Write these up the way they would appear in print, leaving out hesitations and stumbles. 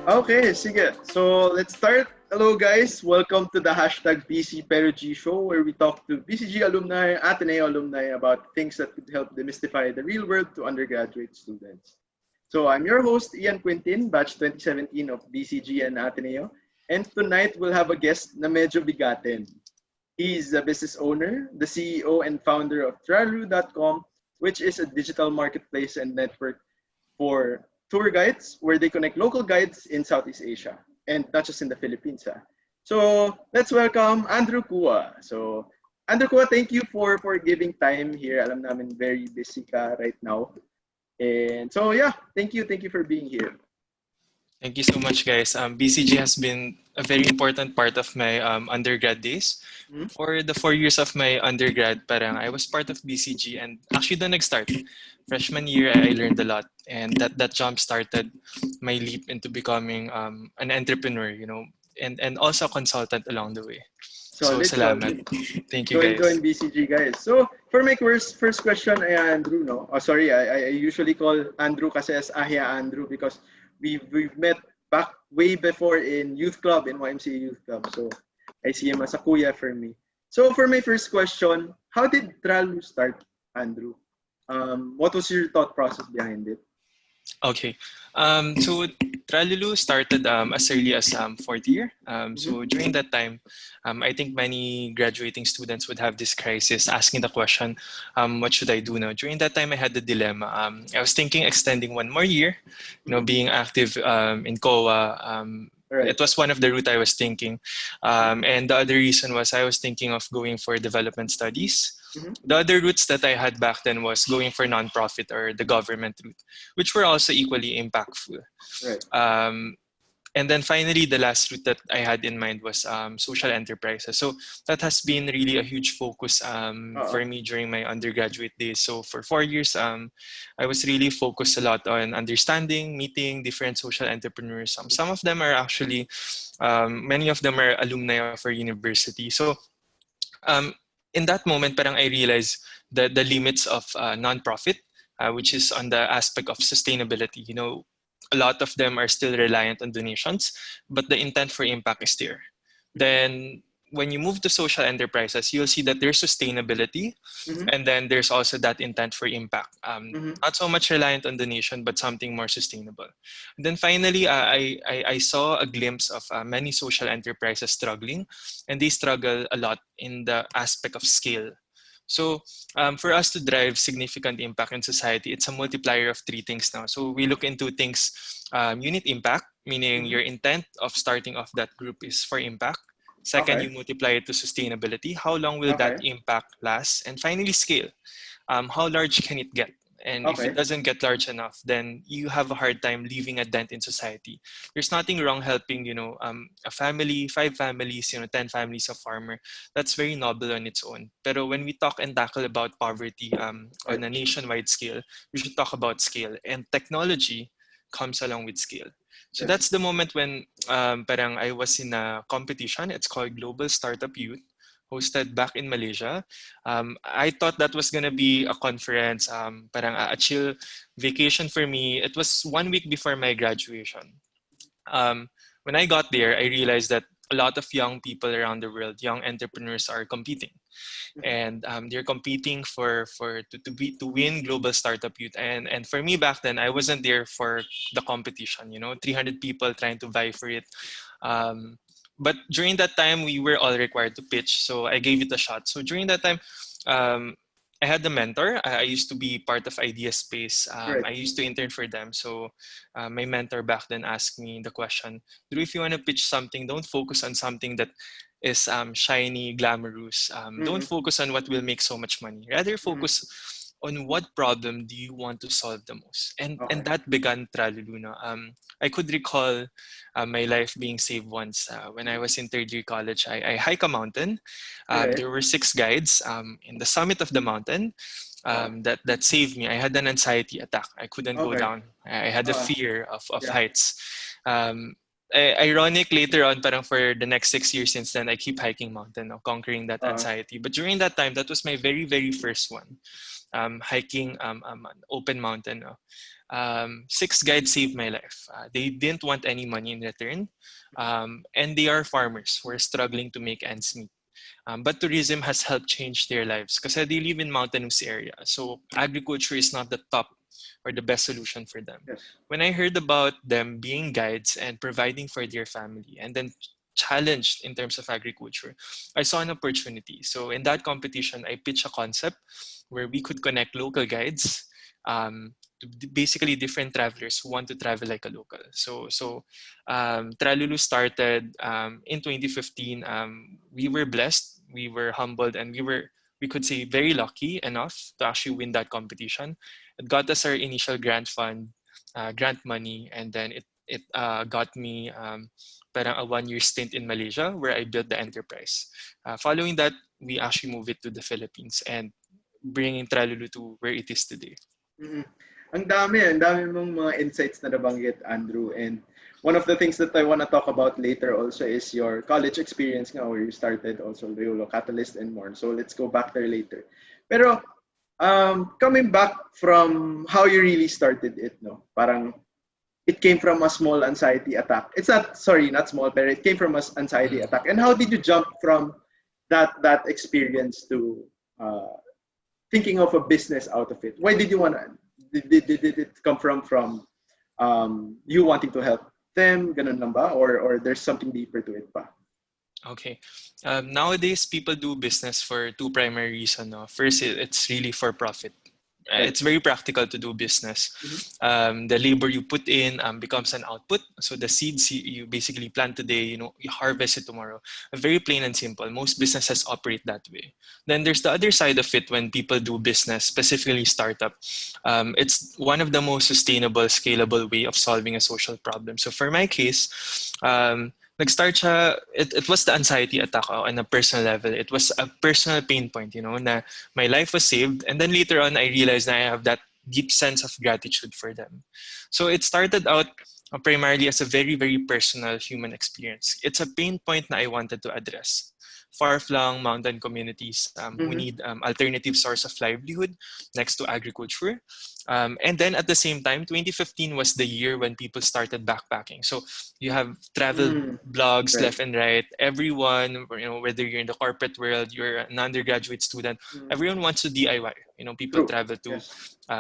Okay, sige. So let's start. Hello guys, welcome to the hashtag BC Show where we talk to BCG alumni, Ateneo alumni about things that could help demystify the real world to undergraduate students. So I'm your host, Ian Quintin, batch 2017 of BCG and Ateneo. And tonight we'll have a guest na medyo bigatin. He's a business owner, the CEO and founder of Tralulu.com, which is a digital marketplace and network for tour guides where they connect local guides in Southeast Asia and not just in the Philippines. So let's welcome Andrew Kua. So Andrew Kua, thank you for giving time here. Alam namin very busy ka right now. And so yeah, thank you for being here. Thank you so much, guys. BCG has been a very important part of my undergrad days. Mhm. For the 4 years of my undergrad, parang I was part of BCG and actually the next start. Freshman year, I learned a lot and that jump started my leap into becoming an entrepreneur, and also a consultant along the way. So, Solid, salamat. solid. Thank you, Join guys. BCG guys. So for my first question ay Andrew, no? Oh, sorry, I usually call Andrew kasi as Ahya Andrew because we've met back way before in youth club, in YMCA youth club. So I see him as a kuya for me. So for my first question, how did Tralu start, Andrew? What was your thought process behind it? Okay. So Tralulu started as early as fourth year. So during that time, I think many graduating students would have this crisis asking the question, what should I do now? During that time, I had the dilemma. I was thinking extending one more year, being active in COA. Right. It was one of the route I was thinking. And the other reason was I was thinking of going for development studies. The other routes that I had back then was going for nonprofit or the government route, which were also equally impactful. Right. And then finally, the last route that I had in mind was social enterprises. So that has been really a huge focus for me during my undergraduate days. So for 4 years, I was really focused a lot on understanding, meeting different social entrepreneurs. Some of them are actually, many of them are alumni of our university. So um, in that moment, parang I realized the limits of nonprofit, which is on the aspect of sustainability. A lot of them are still reliant on donations, but the intent for impact is there. Then when you move to social enterprises, you'll see that there's sustainability, and then there's also that intent for impact. Not so much reliant on donation, but something more sustainable. And then finally, I saw a glimpse of many social enterprises struggling, and they struggle a lot in the aspect of scale. So for us to drive significant impact in society, it's a multiplier of three things now. So we look into things, unit impact, meaning your intent of starting off that group is for impact. Second, you multiply it to sustainability. How long will that impact last? And finally, scale. How large can it get? And if it doesn't get large enough, then you have a hard time leaving a dent in society. There's nothing wrong helping, a family, 5 families, 10 families of farmer. That's very noble on its own. But when we talk and tackle about poverty on a nationwide scale, we should talk about scale. And technology comes along with scale. So that's the moment when parang I was in a competition. It's called Global Startup Youth, hosted back in Malaysia. I thought that was gonna be a conference, parang a chill vacation for me. It was 1 week before my graduation. When I got there, I realized that a lot of young people around the world, young entrepreneurs, are competing, and they're competing to win Global Startup Youth. And for me back then, I wasn't there for the competition. 300 people trying to vie for it. But during that time, we were all required to pitch, so I gave it a shot. So during that time, um, I had a mentor. I used to be part of Idea Space. I used to intern for them. So my mentor back then asked me the question, Drew, if you want to pitch something, don't focus on something that is shiny, glamorous. Don't focus on what will make so much money. Rather focus on what problem do you want to solve the most. And that began Tralulu. I could recall my life being saved once. When I was in third year college, I hike a mountain. There were 6 guides in the summit of the mountain. That saved me. I had an anxiety attack. I couldn't go down. I had a fear of heights. Ironic later on, parang for the next 6 years since then, I keep hiking mountain, conquering that anxiety. But during that time, that was my very, very first one. hiking an open mountain. 6 guides saved my life. They didn't want any money in return, and they are farmers who are struggling to make ends meet. But tourism has helped change their lives because they live in mountainous area. So agriculture is not the top or the best solution for them. Yes. When I heard about them being guides and providing for their family and then challenged in terms of agriculture, I saw an opportunity. So in that competition, I pitched a concept where we could connect local guides to basically different travelers who want to travel like a local. So Tralulu started in 2015. We were blessed, we were humbled, and we could say very lucky enough to actually win that competition. It got us our initial grant fund, grant money, and then it got me parang a 1-year stint in Malaysia where I built the enterprise. Following that, we actually moved it to the Philippines and bringing Tralulu to where it is today. Mm-hmm. Ang dami mong mga insights na nabanggit, Andrew. And one of the things that I want to talk about later also is your college experience nga, where you started also Loyola Catalyst and more. So let's go back there later. Pero coming back from how you really started it, no? Parang it came from a small anxiety attack. It's not small, but it came from an anxiety attack. And how did you jump from that experience to thinking of a business out of it? Why did you want to? Did it come from you wanting to help them, ganun lang ba? Or there's something deeper to it pa? Okay. Nowadays, people do business for 2 primary reasons. No? First, it's really for profit. It's very practical to do business. The labor you put in becomes an output. So the seeds you basically plant today, you harvest it tomorrow. Very plain and simple. Most businesses operate that way. Then there's the other side of it when people do business, specifically startup. It's one of the most sustainable, scalable way of solving a social problem. So for my case, nag-start siya, it was the anxiety attack on a personal level. It was a personal pain point, na my life was saved. And then later on, I realized that I have that deep sense of gratitude for them. So it started out primarily as a very, very personal human experience. It's a pain point na I wanted to address. Far-flung mountain communities who need alternative source of livelihood next to agriculture. And then at the same time, 2015 was the year when people started backpacking. So you have travel blogs left and right. Everyone, whether you're in the corporate world, you're an undergraduate student, everyone wants to DIY. People travel to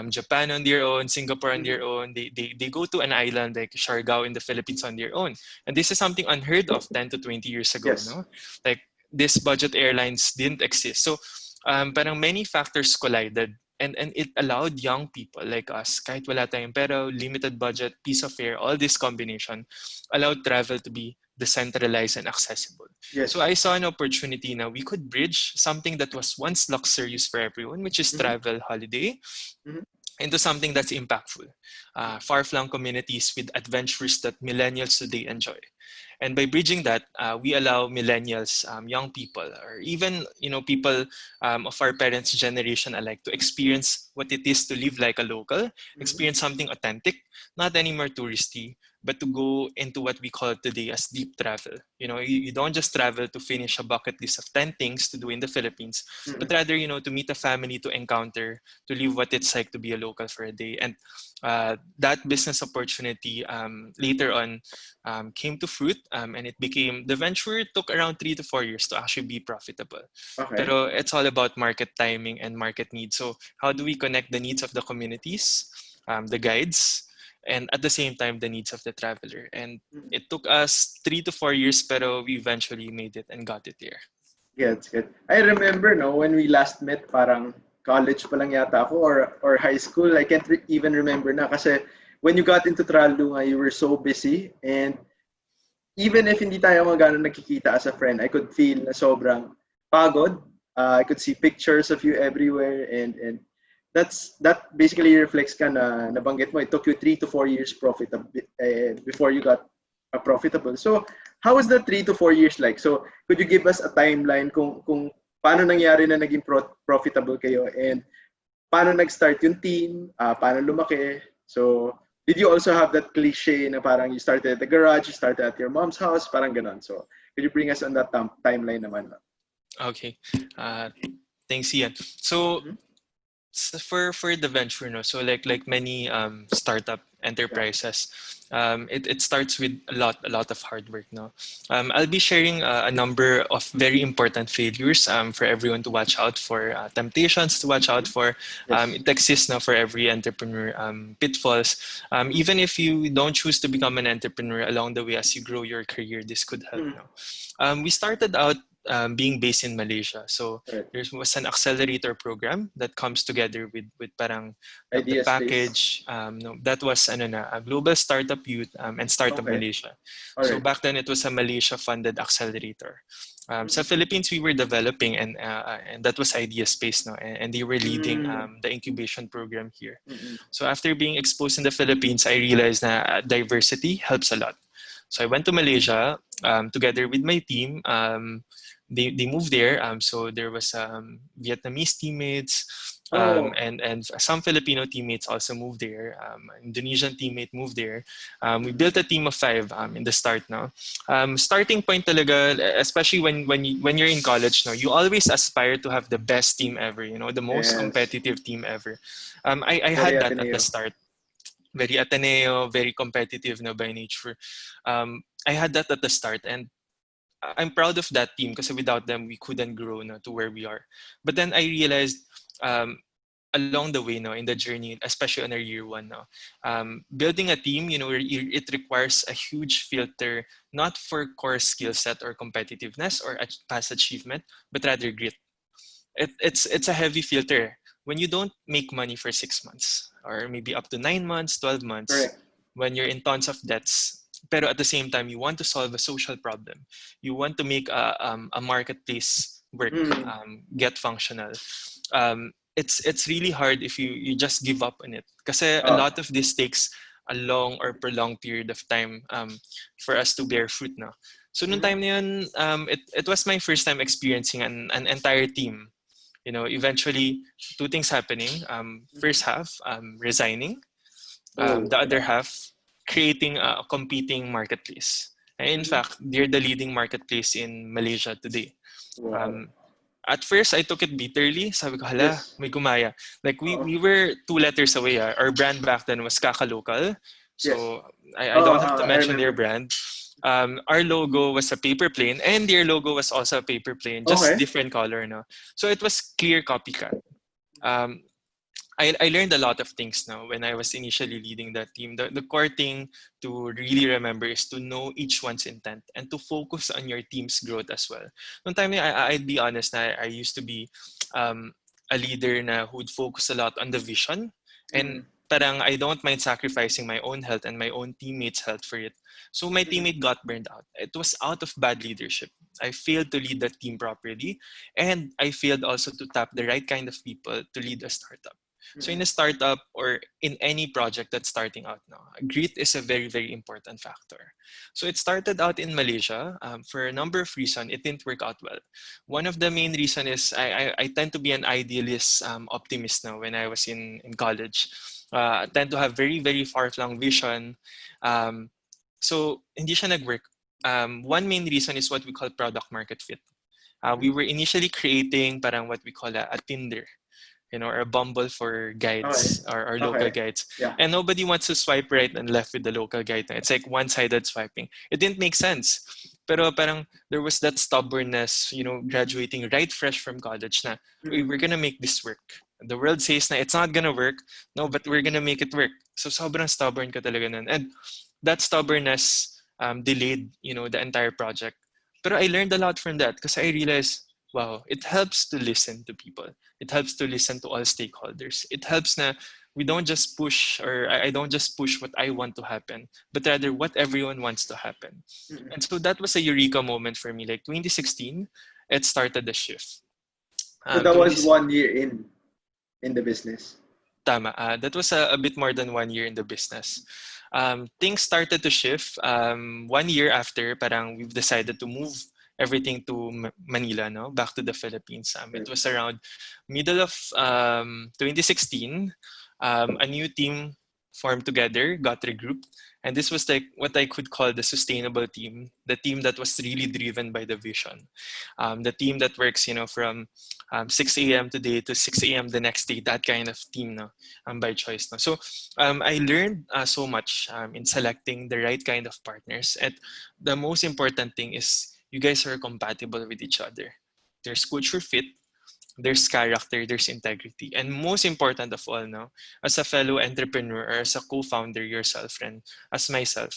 Japan on their own, Singapore on their own. They go to an island like Siargao in the Philippines on their own. And this is something unheard of 10 to 20 years ago. No? Like this budget airlines didn't exist. So parang many factors collided. And it allowed young people like us, kahit wala tayong pero, limited budget, piece of fare, all this combination, allowed travel to be decentralized and accessible. Yes. So I saw an opportunity now we could bridge something that was once luxurious for everyone, which is travel holiday, into something that's impactful. Far-flung communities with adventures that millennials today enjoy. And by bridging that, we allow millennials, young people, or even people of our parents' generation alike to experience what it is to live like a local, experience something authentic, not anymore touristy, but to go into what we call today as deep travel. You don't just travel to finish a bucket list of 10 things to do in the Philippines, but rather, to meet a family, to encounter, to live what it's like to be a local for a day. And that business opportunity later on came to fruit, and the venture took around 3 to 4 years to actually be profitable. Okay. Pero it's all about market timing and market needs. So how do we connect the needs of the communities, the guides, and at the same time, the needs of the traveler? And it took us 3 to 4 years, pero we eventually made it and got it there. Yeah, it's good. I remember, when we last met, parang college pa lang yata ako or high school. I can't even remember na kasi when you got into Tralulu, you were so busy, and even if hindi tayo magano nagkikita as a friend, I could feel na sobrang pagod. I could see pictures of you everywhere, and that basically reflects ka na nabanggit mo. It took you 3 to 4 years before you got profitable. So how was the 3 to 4 years like? So could you give us a timeline kung paano nangyari na naging profitable kayo, and paano nag-start yung team, paano lumaki? So did you also have that cliche na parang you started at the garage, you started at your mom's house, parang ganon? So could you bring us on that timeline naman? Okay. Thanks, Ian. So for the venture, no. So like many startup enterprises, it starts with a lot of hard work, no. I'll be sharing a number of very important failures for everyone to watch out for, temptations to watch out for. Yes. It exists now for every entrepreneur, pitfalls. Even if you don't choose to become an entrepreneur, along the way as you grow your career, this could help, no. We started out being based in Malaysia. So Right. there was an accelerator program that comes together with parang the Idea space. package. No, that was ano na, a Global Startup Youth and Startup Okay. Malaysia. All So right. back then it was a Malaysia-funded accelerator. Sa Philippines, we were developing, and that was Idea Space, no, and they were leading the incubation program here. So after being exposed in the Philippines, I realized that diversity helps a lot. So I went to Malaysia together with my team. They moved there. So there was Vietnamese teammates, Oh. and some Filipino teammates also moved there. Indonesian teammate moved there. We built a team of 5 in the start now. Starting point talaga, especially when you're in college, no, you always aspire to have the best team ever. You know, the most Yes. competitive team ever. I Very had that at the Ateneo. start. Very Ateneo, very competitive na by nature. I had that at the start, and I'm proud of that team because without them we couldn't grow no, to where we are. But then I realized um, along the way no, in the journey, especially on our year 1 now, building a team, you know, it requires a huge filter, not for core skill set or competitiveness or past achievement, but rather grit. It's a heavy filter. When you don't make money for 6 months or maybe up to 9 months, 12 months, Correct. when you're in tons of debts, pero at the same time, you want to solve a social problem. You want to make a marketplace work, get functional. It's really hard if you just give up on it. Kasi a Oh. lot of this takes a long or prolonged period of time for us to bear fruit now. So noong time na yun, it was my first time experiencing an entire team. You know, eventually, 2 things happening. First half, resigning. Oh. The other Yeah. half, creating a competing marketplace. And in Mhm. fact, they're the leading marketplace in Malaysia today. Wow. Um, at first, I took it bitterly. Sabi ko, hala, Yes. may gumaya. Like, Oh. we were 2 letters away. Ah. Our brand back then was Kakalocal. Yes. So, I Oh. don't have to I mention their remember. brand. Our logo was a paper plane, and their logo was also a paper plane, just Okay. different color. No? So, it was clear copycat. Um, I learned a lot of things now when I was initially leading that team. The core thing to really remember is to know each one's intent and to focus on your team's growth as well. One time, I'd be honest, I used to be a leader na who'd focus a lot on the vision, and parang I don't mind sacrificing my own health and my own teammates' health for it. So my teammate got burned out. It was out of bad leadership. I failed to lead the team properly, and I failed also to tap the right kind of people to lead a startup. So in a startup or in any project that's starting out now, grit is a very, very important factor. So it started out in Malaysia for a number of reasons. It didn't work out well. One of the main reason is I tend to be an idealist optimist now when I was in college. I tend to have very, very far-flung vision. Um, so hindi siya nag-work. One main reason is what we call product market fit. We were initially creating parang what we call a Tinder, you know, or a Bumble for Okay. guides or local Okay. guides. Yeah. And nobody wants to swipe right and left with the local guide. It's like one-sided swiping. It didn't make sense. Pero parang there was that stubbornness, you know, graduating right fresh from college na, "Uy, we're gonna make this work. The world says na it's not gonna work. No, but we're gonna make it work." So sobrang stubborn ka talaga nun. And that stubbornness delayed, you know, the entire project. Pero I learned a lot from that because I realized, wow, it helps to listen to people. It helps to listen to all stakeholders. It helps na we don't just push, or I don't just push what I want to happen, but rather what everyone wants to happen. And so that was a eureka moment for me. Like 2016, it started the shift. So that 20, was 1 year in the business. tama, that was a bit more than 1 year in the business. Things started to shift. 1 year after, parang we've decided to move everything to Manila, no, back to the Philippines. It was around middle of 2016. A new team formed together, got regrouped, and this was like what I could call the sustainable team, the team that was really driven by the vision, the team that works, from 6 a.m. today to 6 a.m. the next day, that kind of team, no, by choice. No? So I learned so much in selecting the right kind of partners, and the most important thing is you guys are compatible with each other. There's culture fit, there's character, there's integrity. And most important of all, no, as a fellow entrepreneur or as a co-founder yourself, and as myself,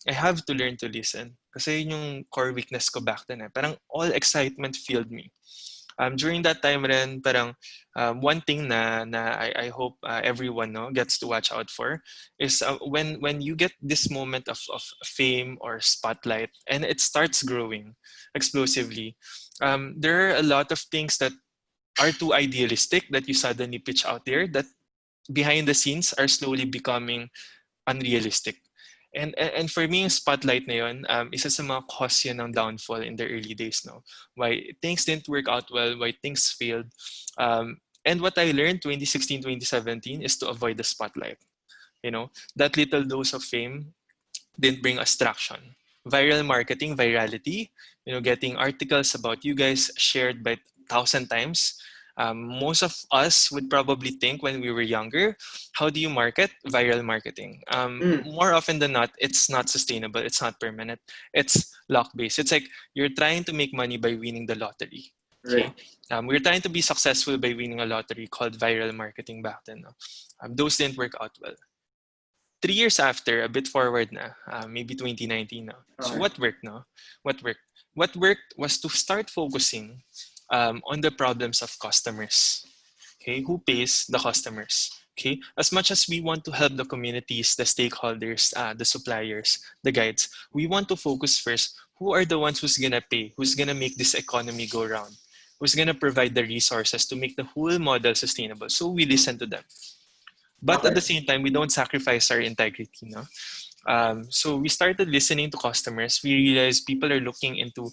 I have to learn to listen. Kasi yun yung core weakness ko back then. Parang all excitement filled me. During that time rin, parang one thing na I hope everyone gets to watch out for is when you get this moment of fame or spotlight and it starts growing explosively, there are a lot of things that are too idealistic that you suddenly pitch out there that behind the scenes are slowly becoming unrealistic. And for me, yung spotlight na yun, isa sa mga cause yun ng downfall in the early days, no? Why things didn't work out well, why things failed. And what I learned 2016, 2017 is to avoid the spotlight. That little dose of fame didn't bring us traction. Viral marketing, virality, getting articles about you guys shared by 1,000 times. Most of us would probably think when we were younger, how do you market? Viral marketing. More often than not, it's not sustainable. It's not permanent. It's luck-based. It's like you're trying to make money by winning the lottery. Okay. Right. We're trying to be successful by winning a lottery called viral marketing back then. No? Those didn't work out well. 3 years after, a bit forward na, maybe 2019 now. So what worked? No? What worked? What worked was to start focusing on the problems of customers. Okay, who pays? The customers. Okay, as much as we want to help the communities, the stakeholders, the suppliers, the guides, we want to focus first. Who are the ones who's gonna pay? Who's gonna make this economy go round? Who's gonna provide the resources to make the whole model sustainable? So we listen to them. But at the same time, we don't sacrifice our integrity. No? So we started listening to customers. We realized people are looking into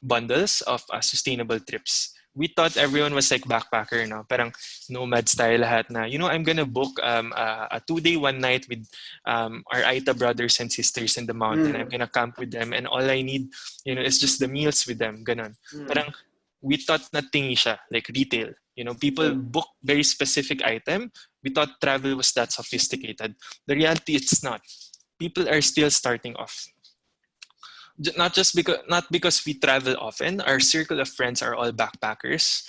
bundles of sustainable trips. We thought everyone was like backpacker, no? Parang nomad style lahat na. I'm gonna book a 2-day, 1 night with our Aita brothers and sisters in the mountain. I'm gonna camp with them, and all I need, is just the meals with them. Ganon. Parang we thought na tingi siya, like retail. People book very specific item. We thought travel was that sophisticated. The reality, it's not. People are still starting off. Not because we travel often. Our circle of friends are all backpackers.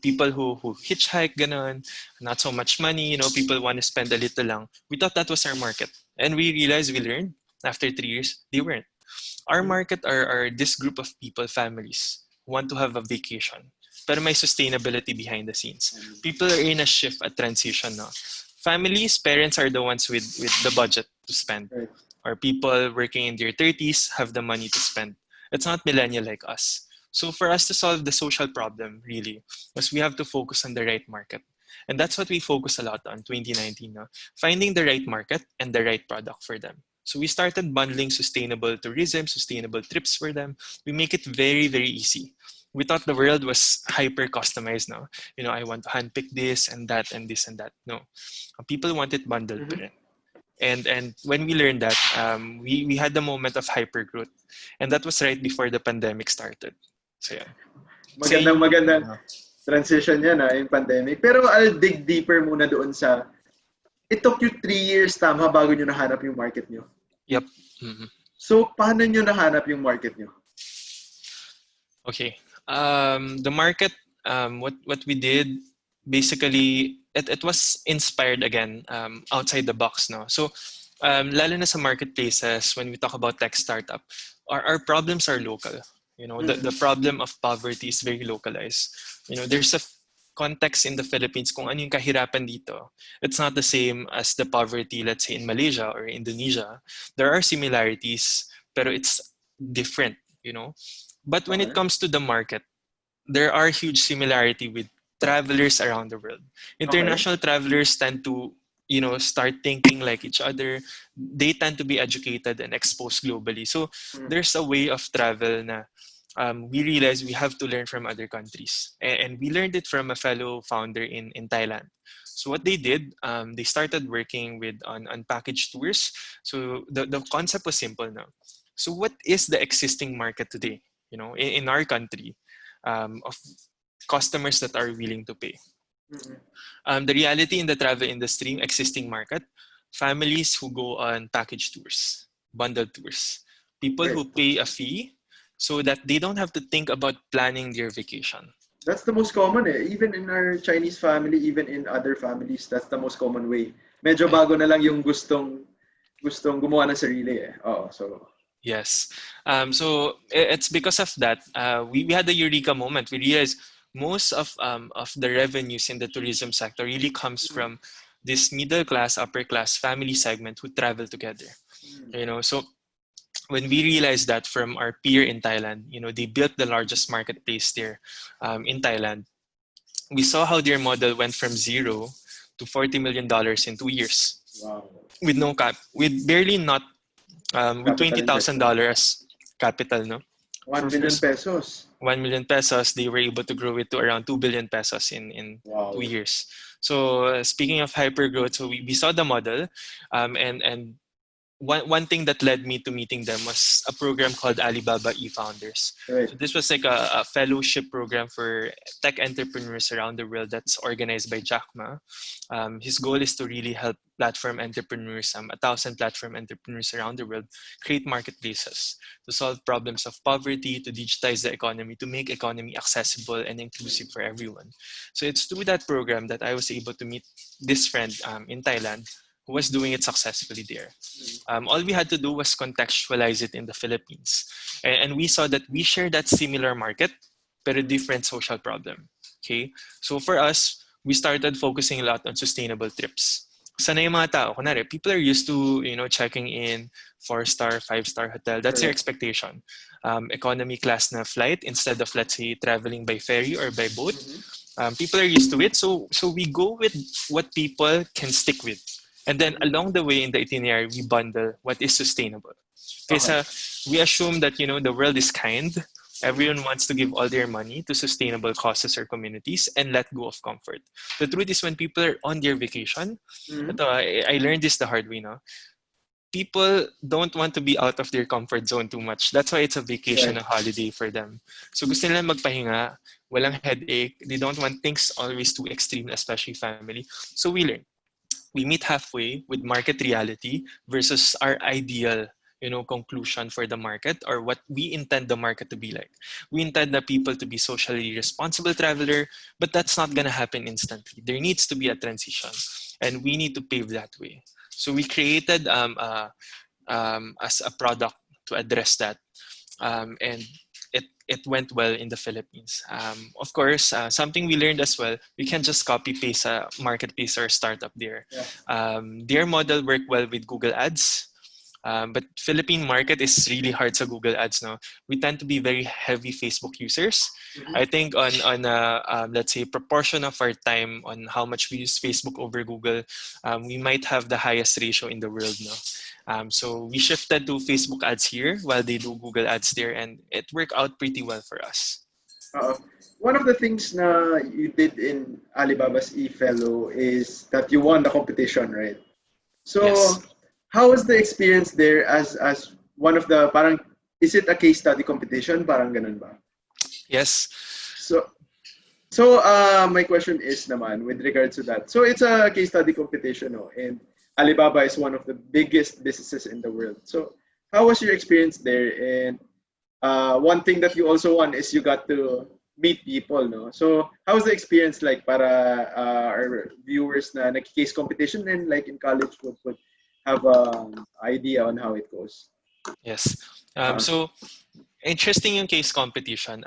People who hitchhike, ganon, not so much money. People want to spend a little lang. We thought that was our market, and we realized, we learned after 3 years they weren't. Our market are this group of people, families, who want to have a vacation, pero may sustainability behind the scenes. People are in a shift, a transition now. Families, parents are the ones with the budget to spend. Right. Or people working in their 30s have the money to spend. It's not millennial like us. So for us to solve the social problem, really, was we have to focus on the right market. And that's what we focus a lot on 2019 now. Finding the right market and the right product for them. So we started bundling sustainable tourism, sustainable trips for them. We make it very, very easy. We thought the world was hyper customized now. I want to handpick this and that and this and that. No, people want it bundled. And when we learned that, we had the moment of hyper growth, and that was right before the pandemic started. So yeah. Magandang transition yan yung pandemic. Pero I'll dig deeper muna doon sa, it took you 3 years tama bago nyo nahanap yung market nyo. Yep. So paano nyo nahanap yung market nyo? Okay. The market, what we did, basically, it was inspired again outside the box. No? So lalo na sa marketplaces, when we talk about tech startup, our problems are local. The problem of poverty is very localized. There's a context in the Philippines kung ano yung kahirapan dito. It's not the same as the poverty, let's say, in Malaysia or Indonesia. There are similarities, pero it's different, But when it comes to the market, there are huge similarity with travelers around the world. International travelers tend to, start thinking like each other. They tend to be educated and exposed globally. So there's a way of travel na we realized we have to learn from other countries. And we learned it from a fellow founder in Thailand. So what they did, they started working with on package tours. So the concept was simple now. So what is the existing market today, in our country, of customers that are willing to pay? The reality in the travel industry, existing market, families who go on package tours, bundled tours, people Right. who pay a fee so that they don't have to think about planning their vacation. That's the most common eh. Even in our Chinese family, even in other families, that's the most common way. Medyo I, bago na lang yung gustong gumawa ng sarili eh. Oo, so yes. So it's because of that, we had the eureka moment. We realized most of the revenues in the tourism sector really comes from this middle class, upper class family segment who travel together. So when we realized that from our peer in Thailand, they built the largest marketplace there in Thailand. We saw how their model went from zero to $40 million in 2 years wow. with no cap, with barely not, with Capital investment. $20,000 capital, no? 1 For million first pesos. 1 million pesos, they were able to grow it to around 2 billion pesos in Wow. 2 years. So speaking of hyper growth, so we saw the model, and one thing that led me to meeting them was a program called Alibaba E-Founders. Right. So this was like a fellowship program for tech entrepreneurs around the world that's organized by Jack Ma. His goal is to really help platform entrepreneurs, 1,000 platform entrepreneurs around the world, create marketplaces to solve problems of poverty, to digitize the economy, to make economy accessible and inclusive for everyone. So it's through that program that I was able to meet this friend in Thailand who was doing it successfully there. All we had to do was contextualize it in the Philippines. And we saw that we share that similar market, but a different social problem. Okay? So for us, we started focusing a lot on sustainable trips. Sana yung mga tao, kunwari, people are used to, checking in 4-star, 5-star hotel. That's their Correct. expectation. Economy class na flight instead of, let's say, traveling by ferry or by boat. People are used to it. So we go with what people can stick with. And then along the way in the itinerary, we bundle what is sustainable. Because we assume that, the world is kind. Everyone wants to give all their money to sustainable causes or communities and let go of comfort. The truth is when people are on their vacation, ito, I learned this the hard way, no? People don't want to be out of their comfort zone too much. That's why it's a vacation, a holiday for them. So gusto nila magpahinga, walang headache. They don't want things always too extreme, especially family. So we learn. We meet halfway with market reality versus our ideal conclusion for the market or what we intend the market to be like. We intend the people to be socially responsible traveler, but that's not going to happen instantly. There needs to be a transition and we need to pave that way. So we created as a product to address that, and it went well in the Philippines. Of course, something we learned as well, we can't just copy paste a marketplace or a startup there. Their model worked well with Google Ads, but Philippine market is really hard sa Google Ads. No, we tend to be very heavy Facebook users. I think on let's say proportion of our time on how much we use Facebook over Google, we might have the highest ratio in the world. No. So we shifted to Facebook ads here while they do Google ads there, and it worked out pretty well for us. One of the things na you did in Alibaba's e-fellow is that you won the competition, right? So Yes. how was the experience there as one of the parang, is it a case study competition? Parang ganun ba? Yes. So my question is naman with regards to that. So it's a case study competition, no? And Alibaba is one of the biggest businesses in the world. So how was your experience there? And one thing that you also won is you got to meet people, no? So how's the experience like para our viewers na nag-case competition and like in college would have an idea on how it goes? Yes. So interesting yung case competition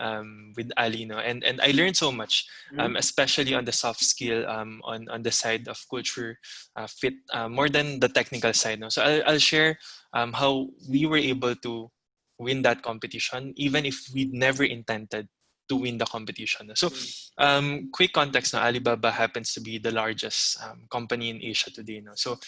with Ali, no? And I learned so much, especially on the soft skill, on the side of culture fit, more than the technical side. No? So I'll share how we were able to win that competition, even if we never intended to win the competition. So quick context, na Alibaba happens to be the largest company in Asia today. No? So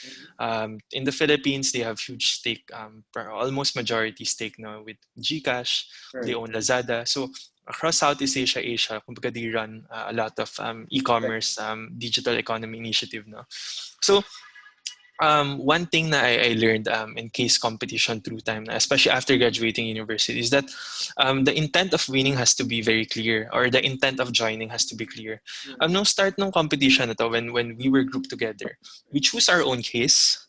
in the Philippines, they have huge stake, almost majority stake now with GCash. They own Lazada. So across Southeast Asia, Asia, kumbaga they run a lot of e-commerce, digital economy initiative. No? So one thing that I learned in case competition through time, especially after graduating university, is that the intent of winning has to be very clear, or the intent of joining has to be clear. Nung start ng competition na to, when we were grouped together, we choose our own case.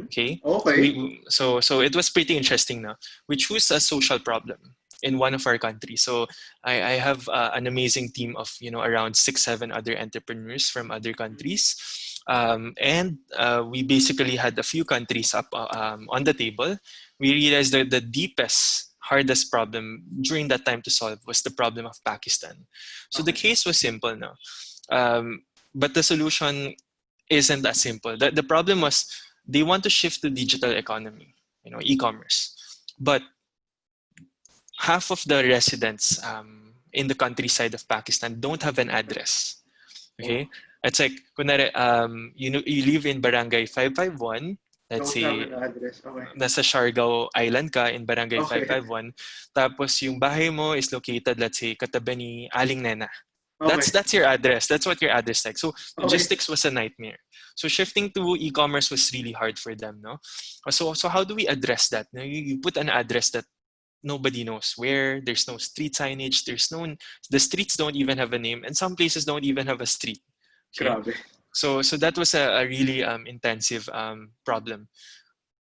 Okay. Okay. So it was pretty interesting now. We choose a social problem in one of our countries. So I have an amazing team of around 6-7 other entrepreneurs from other countries, and we basically had a few countries up on the table. We realized that the deepest, hardest problem during that time to solve was the problem of Pakistan. So the case was simple now, but the solution isn't as simple. The problem was they want to shift to digital economy, e-commerce, but half of the residents in the countryside of Pakistan don't have an address. Okay, it's like kunwari, you live in Barangay 551. Let's say Don't have an address. Okay. nasa Siargao Island ka in Barangay Okay. 551. Tapos yung bahay mo is located, let's say, katabi ni Aling Nena. Okay. That's your address. That's what your address like. So Okay. logistics was a nightmare. So shifting to e-commerce was really hard for them, no? So how do we address that? You put an address that nobody knows where. There's no street signage. The streets don't even have a name, and some places don't even have a street. Okay? Grabe. So that was a really intensive problem.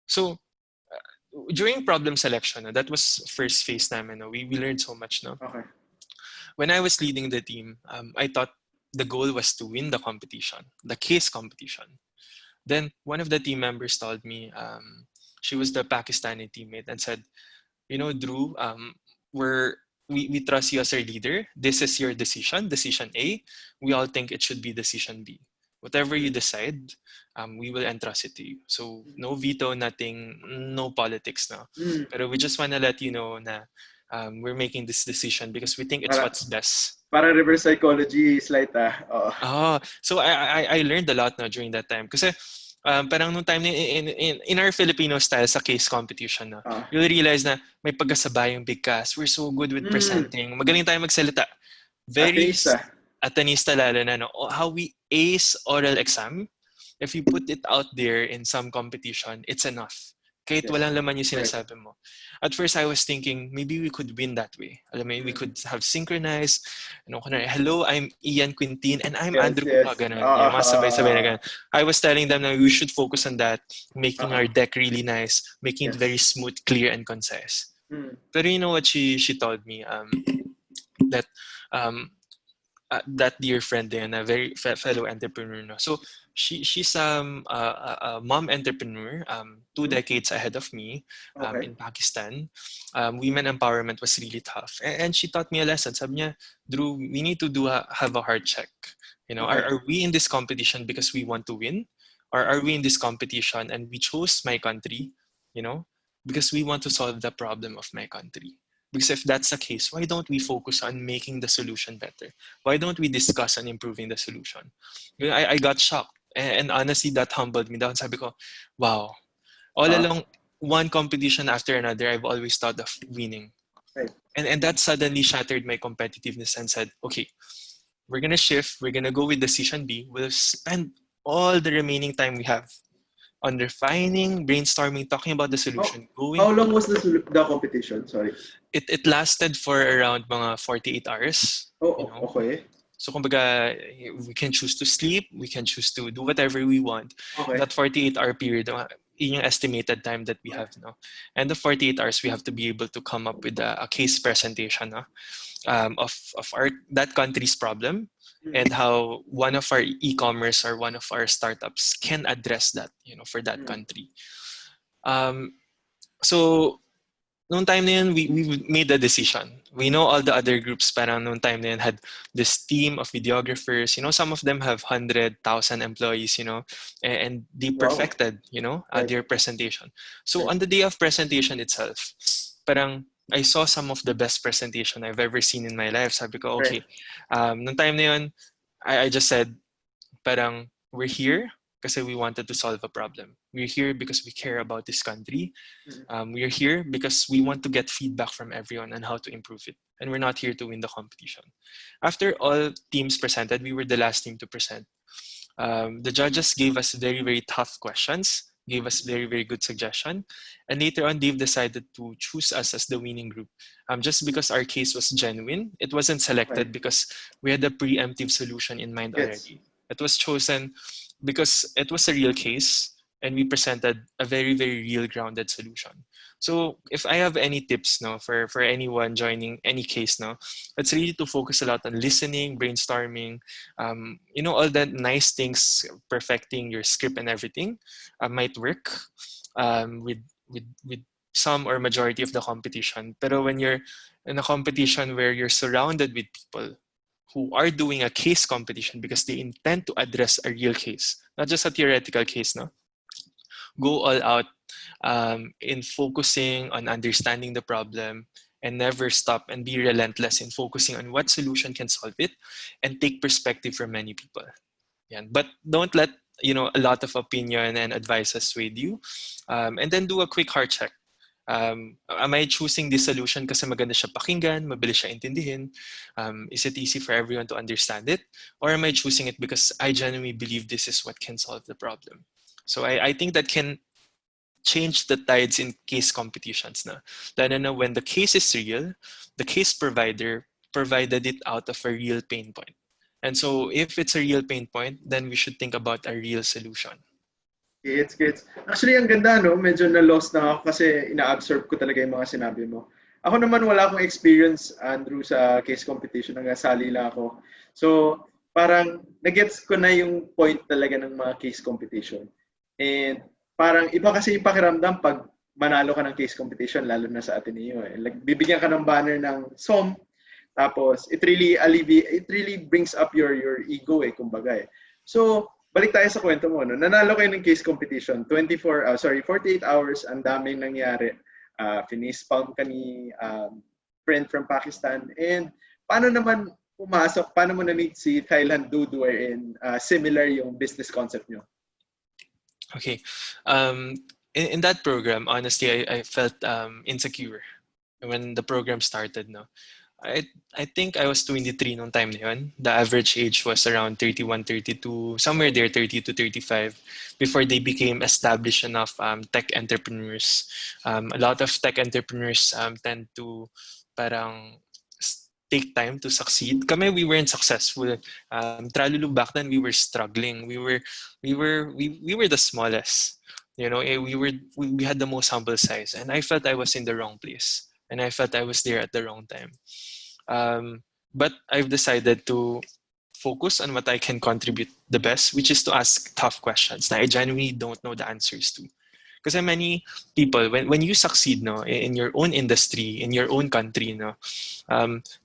So during problem selection, that was first phase namin. We learned so much, no? Okay. When I was leading the team, I thought the goal was to win the competition, the case competition. Then one of the team members told me, she was the Pakistani teammate, and said, Drew, we trust you as our leader. This is your decision A. We all think it should be decision B. Whatever you decide, we will entrust it to you. So no veto, nothing, no politics now. But we just want to let you know na we're making this decision because we think it's what's best. Para reverse psychology slight so I learned a lot now during that time. Kasi parang nung time in our Filipino style sa case competition, no, you'll realize na may pagkasabayang bigkas. We're so good with presenting. Magaling tayo magsalita. Very atanista lalo na, no? How we ace oral exam, if you put it out there in some competition, it's enough. Kahit walang laman yung sinasabi mo. At first, I was thinking, maybe we could win that way. Alam mo, we could have synchronized. Hello, I'm Ian Quintin, and I'm Andrew Kupa. Ganun. Yung mga sabay-sabay na ganun. I was telling them na we should focus on that, making our deck really nice, making it very smooth, clear, and concise. Pero you know what she told me? That that dear friend and a very fellow entrepreneur. No? So she's a mom entrepreneur, 2 decades ahead of me in Pakistan. Women empowerment was really tough. And she taught me a lesson. Sabi niya, Drew, we need to have a heart check. Are we in this competition because we want to win? Or are we in this competition and we chose my country, because we want to solve the problem of my country? Because if that's the case, why don't we focus on making the solution better? Why don't we discuss on improving the solution? I got shocked. And honestly, that humbled me. Sabi ko, wow. All along, one competition after another, I've always thought of winning. Right. And that suddenly shattered my competitiveness and said, okay, we're going to shift. We're going to go with decision B. We'll spend all the remaining time we have on refining, brainstorming, talking about the solution. How long was the competition? Sorry. It lasted for around mga 48 hours. Okay. So kumbaga, we can choose to sleep, we can choose to do whatever we want. Okay. That 48-hour period, yung estimated time that we have. No? And the 48 hours, we have to be able to come up with a case presentation of that country's problem and how one of our e-commerce or one of our startups can address that, for that country. So noong time na yun, we made a decision. We know all the other groups parang noong time na yun had this team of videographers. Some of them have 100,000 employees, and they perfected, their presentation. So on the day of presentation itself, parang I saw some of the best presentation I've ever seen in my life. Sabi ko, okay, noong time na yun, I just said, parang we're here, kasi we wanted to solve a problem. We're here because we care about this country. Mm-hmm. We're here because we want to get feedback from everyone on how to improve it. And we're not here to win the competition. After all teams presented, we were the last team to present. The judges gave us very, very tough questions, gave us very, very good suggestion. And later on, they've decided to choose us as the winning group. Just because our case was genuine, it wasn't selected Okay. because we had a preemptive solution in mind Yes. already. It was chosen because it was a real case and we presented a very, very real grounded solution. So if I have any tips for anyone joining any case, it's really to focus a lot on listening, brainstorming, all that nice things, perfecting your script and everything might work with some or majority of the competition. Pero when you're in a competition where you're surrounded with people who are doing a case competition because they intend to address a real case, not just a theoretical case, go all out in focusing on understanding the problem and never stop and be relentless in focusing on what solution can solve it and take perspective from many people. Yeah. But don't let a lot of opinion and advices sway you. And then do a quick heart check. Am I choosing this solution kasi maganda siya pakinggan, mabilis siya intindihin? Is it easy for everyone to understand it? Or am I choosing it because I genuinely believe this is what can solve the problem? So I think that can change the tides in case competitions na. Lalo na when the case is real, the case provider provided it out of a real pain point. And so if it's a real pain point, then we should think about a real solution. Gets. Actually, ang ganda, no? Medyo na-lost na ako kasi ina-absorb ko talaga yung mga sinabi mo. Ako naman, wala akong experience, Andrew, sa case competition. Nagasali lang ako. So, parang nagets ko na yung point talaga ng mga case competition. And parang iba kasi yung pakiramdam pag manalo ka ng case competition, lalo na sa Ateneo. Like, bibigyan ka ng banner ng SOM, tapos it really brings up your ego kumbaga. So, balik tayo sa kwento mo, no? Nanalo kayo ng case competition, 48 hours, ang daming nangyari. Finish palm ka ni friend from Pakistan. And paano naman pumasok, paano mo na-meet si Thailand Dudu wherein similar yung business concept nyo? Okay. In that program, honestly, I felt insecure when the program started. I think I was 23 nung time na yun. The average age was around 31, 32, somewhere there, 30 to 35, before they became established enough tech entrepreneurs. A lot of tech entrepreneurs tend to parang take time to succeed. Kami, we weren't successful. Tralulu back then, we were struggling. We were the smallest. We had the most humble size, and I felt I was in the wrong place. And I felt I was there at the wrong time. But I've decided to focus on what I can contribute the best, which is to ask tough questions that I genuinely don't know the answers to. Because many people, when you succeed in your own industry, in your own country,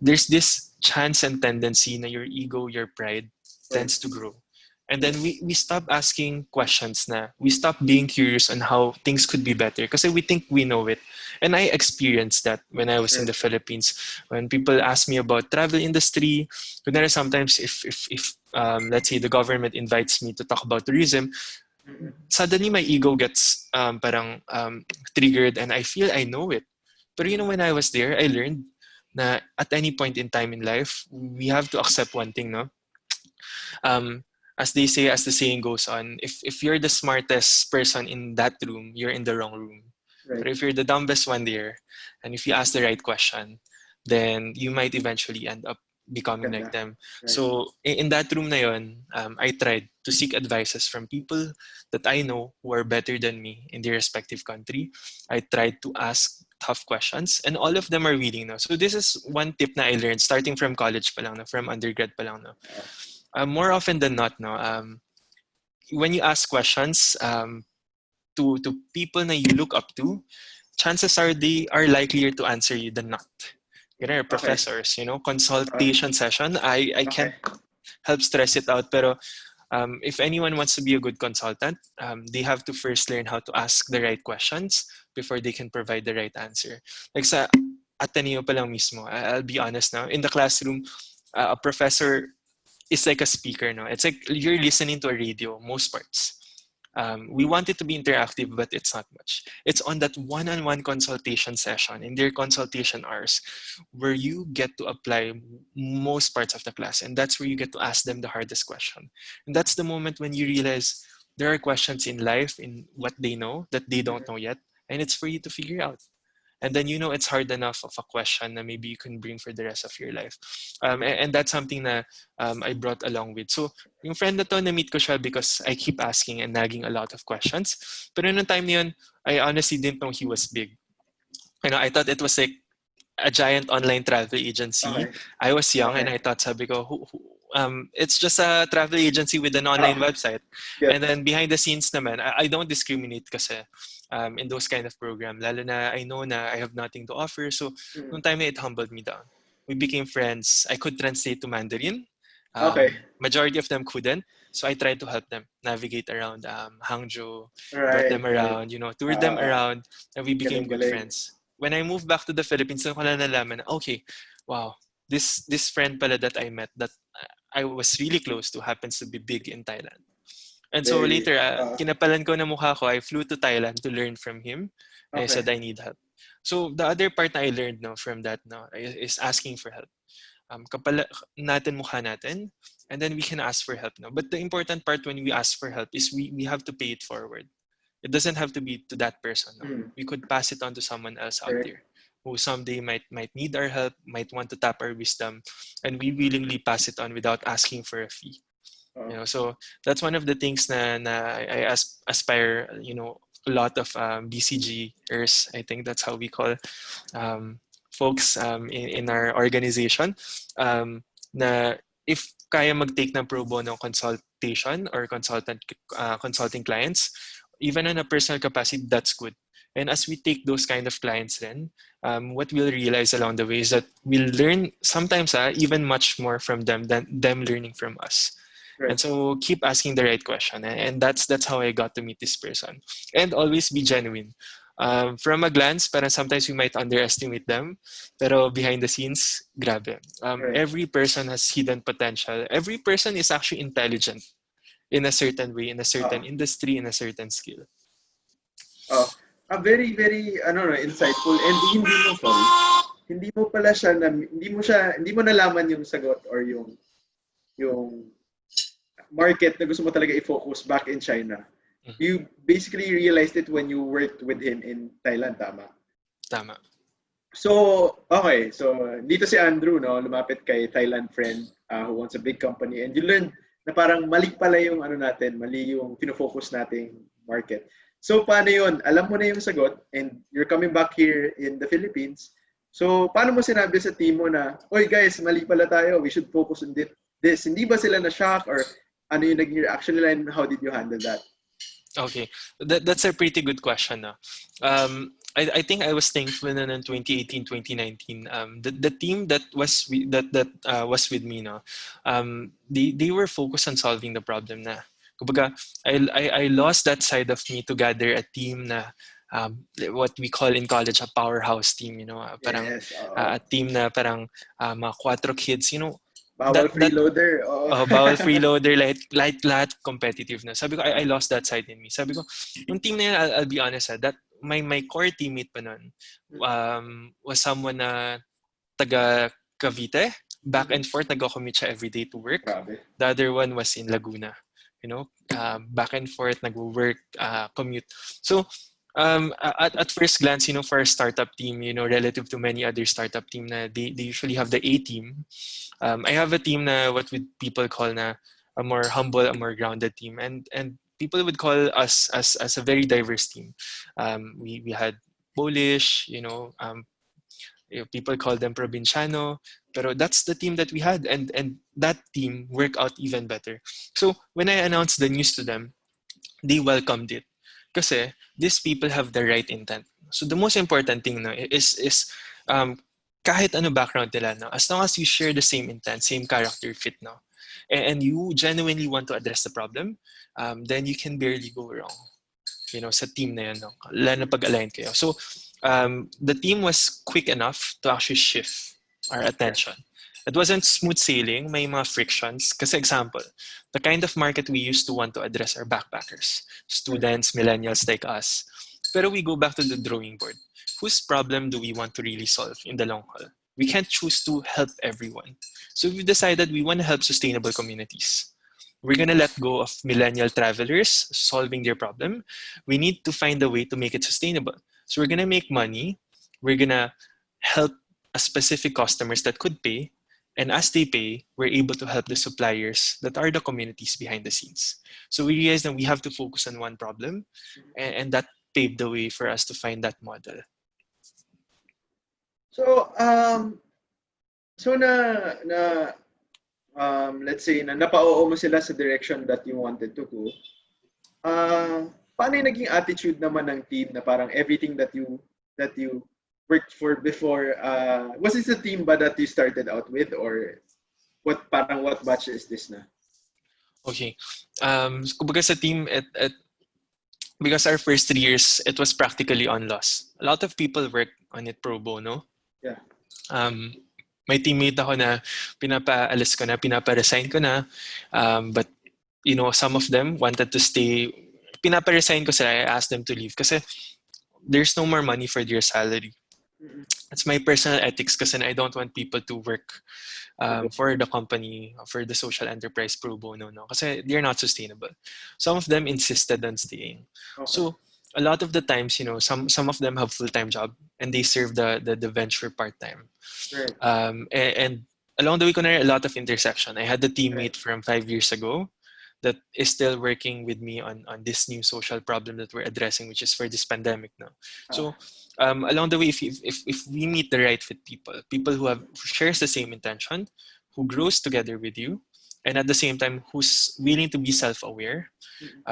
there's this chance and tendency na your ego, your pride tends to grow. And then we stop asking questions we stop being curious on how things could be better because we think we know it. And I experienced that when I was in the Philippines. When people ask me about travel industry, sometimes if let's say the government invites me to talk about tourism, suddenly my ego gets triggered and I feel I know it. But when I was there, I learned that at any point in time in life, we have to accept one thing, as they say, as the saying goes on, if you're the smartest person in that room, you're in the wrong room. Right. But if you're the dumbest one there, and if you ask the right question, then you might eventually end up becoming like them. Right. So in that room na yun, I tried to seek advices from people that I know who are better than me in their respective country. I tried to ask tough questions, and all of them are willing now. So this is one tip na I learned starting from college pa lang, from undergrad pa lang. More often than not, when you ask questions to people that you look up to, chances are they are likelier to answer you than not. Professors, consultation session. I can't help stress it out, pero if anyone wants to be a good consultant, they have to first learn how to ask the right questions before they can provide the right answer. Like sa Ateneo pa lang mismo, I'll be honest now, in the classroom, a professor is like a speaker. It's like you're listening to a radio most parts. We want it to be interactive, but it's not much. It's on that one-on-one consultation session in their consultation hours where you get to apply most parts of the class. And that's where you get to ask them the hardest question. And that's the moment when you realize there are questions in life, in what they know that they don't know yet. And it's for you to figure out. And then it's hard enough of a question that maybe you can bring for the rest of your life. And that's something that I brought along with. So yung friend na to, na-meet ko siya because I keep asking and nagging a lot of questions. Pero nung time na yun, I honestly didn't know he was big. I thought it was like a giant online travel agency. Okay. I was young and I thought, sabi ko, it's just a travel agency with an online website. Yes. And then behind the scenes naman, I don't discriminate kasi in those kind of program. Lalo na I know na I have nothing to offer. So nung time na it humbled me down. We became friends. I could translate to Mandarin. Majority of them couldn't. So I tried to help them navigate around Hangzhou, brought them around, toured them around, and we became good friends. When I moved back to the Philippines, ko lang nalaman, okay, wow, this friend pala that I met that I was really close to happens to be big in Thailand. And so later, kinapalan ko na mukha ko, I flew to Thailand to learn from him. I said I need help. So the other part I learned from that is asking for help. Kapala natin mukha natin, and then we can ask for help. But the important part when we ask for help is we have to pay it forward. It doesn't have to be to that person. We could pass it on to someone else out there who someday might need our help, might want to tap our wisdom, and we willingly pass it on without asking for a fee. So that's one of the things na I aspire, a lot of BCGers, I think that's how we call folks in our organization, na if kaya mag-take ng pro bono consultation or consulting clients, even on a personal capacity, that's good. And as we take those kind of clients then, what we'll realize along the way is that we'll learn sometimes even much more from them than them learning from us. And so keep asking the right question. And that's how I got to meet this person. And always be genuine. From a glance, parang sometimes we might underestimate them. Pero behind the scenes, grabe. Every person has hidden potential. Every person is actually intelligent in a certain way, in a certain industry, in a certain skill. Very, very, insightful. And hindi mo pala siya, hindi mo nalaman yung sagot or yung market na gusto mo talaga i-focus back in China. You basically realized it when you worked with him in Thailand, tama? Tama. So, okay. So, dito si Andrew, lumapit kay Thailand friend who wants a big company, and you learned na parang mali pala yung mali yung pinofocus nating market. So, paano yun? Alam mo na yung sagot, and you're coming back here in the Philippines. So, paano mo sinabi sa team mo na, oy guys, mali pala tayo, we should focus on this. Hindi ba sila na-shock, or ano yung naging reaction nila, and how did you handle that? Okay, that's a pretty good question. I think I was thankful in 2018, 2019. The team that was with me, they were focused on solving the problem. Kumbaga, I lost that side of me to gather a team na what we call in college a powerhouse team. Parang a team na parang mga 4 kids. Bawal freeloader. Bawal freeloader, lahat competitive na. Sabi ko, I lost that side in me. Sabi ko, yung team na yun, I'll be honest, that my core teammate pa nun was someone na taga Cavite, back and forth, nag-commute siya every day to work. The other one was in Laguna. Back and forth, nag-work, commute. So, at first glance, for a startup team, relative to many other startup team na they usually have the A team. I have a team na what would people call na a more humble, a more grounded team, and people would call us as a very diverse team. We had Polish, people call them Provinciano, pero that's the team that we had, and that team worked out even better. So when I announced the news to them, they welcomed it. Kasi these people have the right intent. So the most important thing is kahit ano background nila, as long as you share the same intent, same character fit, and you genuinely want to address the problem, then you can barely go wrong. Sa team na yan, lalo na pag-align kayo. So the team was quick enough to actually shift our attention. It wasn't smooth sailing, may mga frictions. Kasi example, the kind of market we used to want to address are backpackers, students, millennials like us. Pero we go back to the drawing board. Whose problem do we want to really solve in the long haul? We can't choose to help everyone. So we've decided we want to help sustainable communities. We're going to let go of millennial travelers solving their problem. We need to find a way to make it sustainable. So we're going to make money. We're going to help a specific customers that could pay. And as they pay, we're able to help the suppliers that are the communities behind the scenes. So we realized that we have to focus on one problem, and that paved the way for us to find that model. So, so let's say na napao mo sila sa direction that you wanted to go. Paano yung naging attitude naman ng team na parang everything that you worked for before, was this a team ba that you started out with, or what batch is this na? Okay. Kumbaga sa team, because our first 3 years, it was practically on loss. A lot of people work on it pro bono. Yeah. May teammate ako na pinapaalis ko na, pinapa-resign ko na. But, you know, some of them wanted to stay. Pinapa-resign ko sila, I asked them to leave kasi there's no more money for their salary. It's my personal ethics kasi I don't want people to work for the company, for the social enterprise pro bono, no? Kasi they're not sustainable. Some of them insisted on staying. Okay. So a lot of the times, you know, some of them have full-time job and they serve the venture part-time. Right. And along the way, a lot of intersection. I had a teammate from 5 years ago that is still working with me on this new social problem that we're addressing, which is for this pandemic now. So along the way, if we meet the right fit people who shares the same intention, who grows together with you, and at the same time who's willing to be self-aware,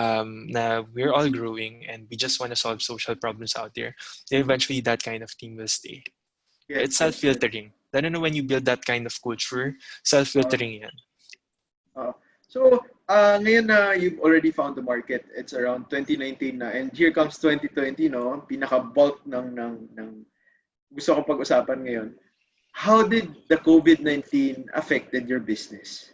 na we're all growing and we just want to solve social problems out there, then eventually that kind of team will stay. Yeah, it's self-filtering. I don't know, when you build that kind of culture, self-filtering yan. So, ngayon na you've already found the market, it's around 2019 na, and here comes 2020, no? Pinaka-bulk ng gusto ko pag-usapan ngayon. How did the COVID-19 affected your business?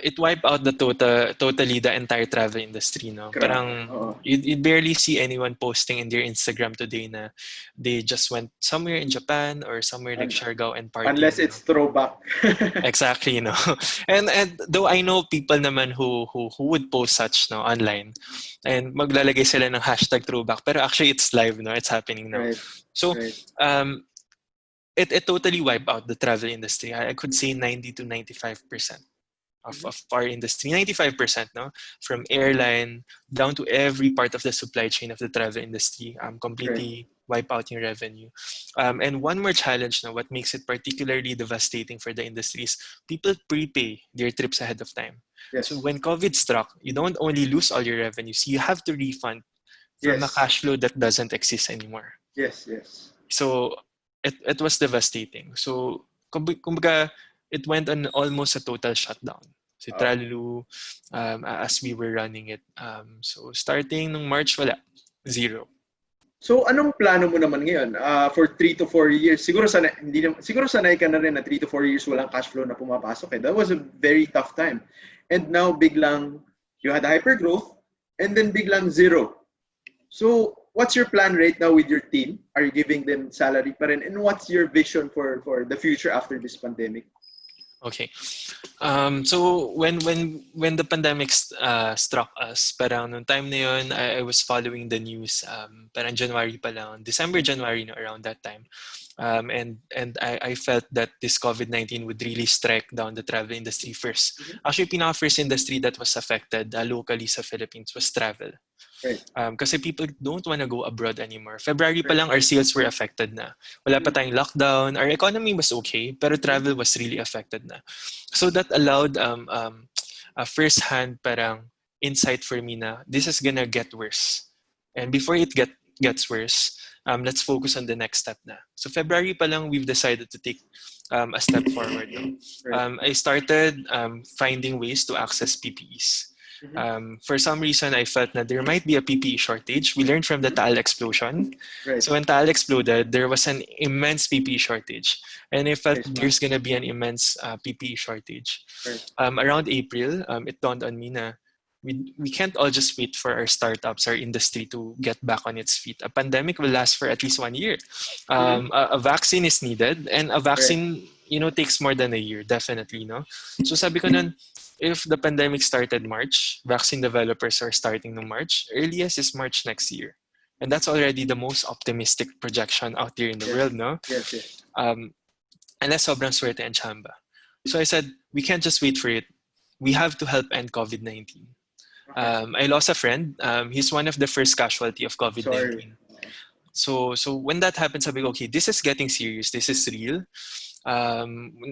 It wiped out totally the entire travel industry, no? Parang you'd barely see anyone posting in their Instagram today na they just went somewhere in Japan or somewhere like Siargao and partying. Unless it's throwback. Exactly, no. And though I know people naman who would post such, no, online, and maglalagay sila ng #throwback, pero actually it's live, no, it's happening now. Right. So it totally wiped out the travel industry. I could say 90 to 95%. Of our industry, 95%, no, from airline down to every part of the supply chain of the travel industry, completely wipe out your revenue. And one more challenge now, what makes it particularly devastating for the industry is people prepay their trips ahead of time. Yes. So when COVID struck, you don't only lose all your revenues, you have to refund from a cash flow that doesn't exist anymore. Yes. So it was devastating. So kumbaga, it went on almost a total shutdown. So Tralulu, as we were running it. So starting nung March, wala. Zero. So anong plano mo naman ngayon? For 3 to 4 years, siguro sanay ka na rin na 3 to 4 years walang cash flow na pumapasok. That was a very tough time. And now biglang you had hyper growth and then biglang zero. So what's your plan right now with your team? Are you giving them salary pa rin? And what's your vision for the future after this pandemic? Okay. So when the pandemic struck us, parang nung time na yun, I was following the news, parang January pa lang, January, around that time. And I felt that this COVID-19 would really strike down the travel industry first. Actually, pinaka-first industry that was affected locally sa Philippines was travel. Right. Kasi people don't want to go abroad anymore. February pa lang, our sales were affected na. Wala pa tayong lockdown. Our economy was okay, pero travel was really affected na. So that allowed a first-hand parang insight for me na this is gonna get worse. And before it gets worse, let's focus on the next step na. So February pa lang, we've decided to take a step forward. No? I started finding ways to access PPEs. Mhm. For some reason, I felt that there might be a PPE shortage. We learned from the TAL explosion. Right. So when TAL exploded, there was an immense PPE shortage. And I felt Face there's mask. going to be an immense PPE shortage. Right. Around April, it dawned on me na we can't all just wait for our startups, our industry to get back on its feet. A pandemic will last for at least 1 year. Mhm. A vaccine is needed, and a Right. vaccine, takes more than a year, definitely, no? So sabi ko nun, if the pandemic started March, vaccine developers are starting in March, earliest is March next year. And that's already the most optimistic projection out there in the world, Yes. no? Yes. Yes. Um, unless sobrang swerte and chamba. So I said, we can't just wait for it. We have to help end COVID-19. Okay. I lost a friend. He's one of the first casualty of Sorry. COVID-19. So when that happens, sabi ko, okay, this is getting serious. This is real.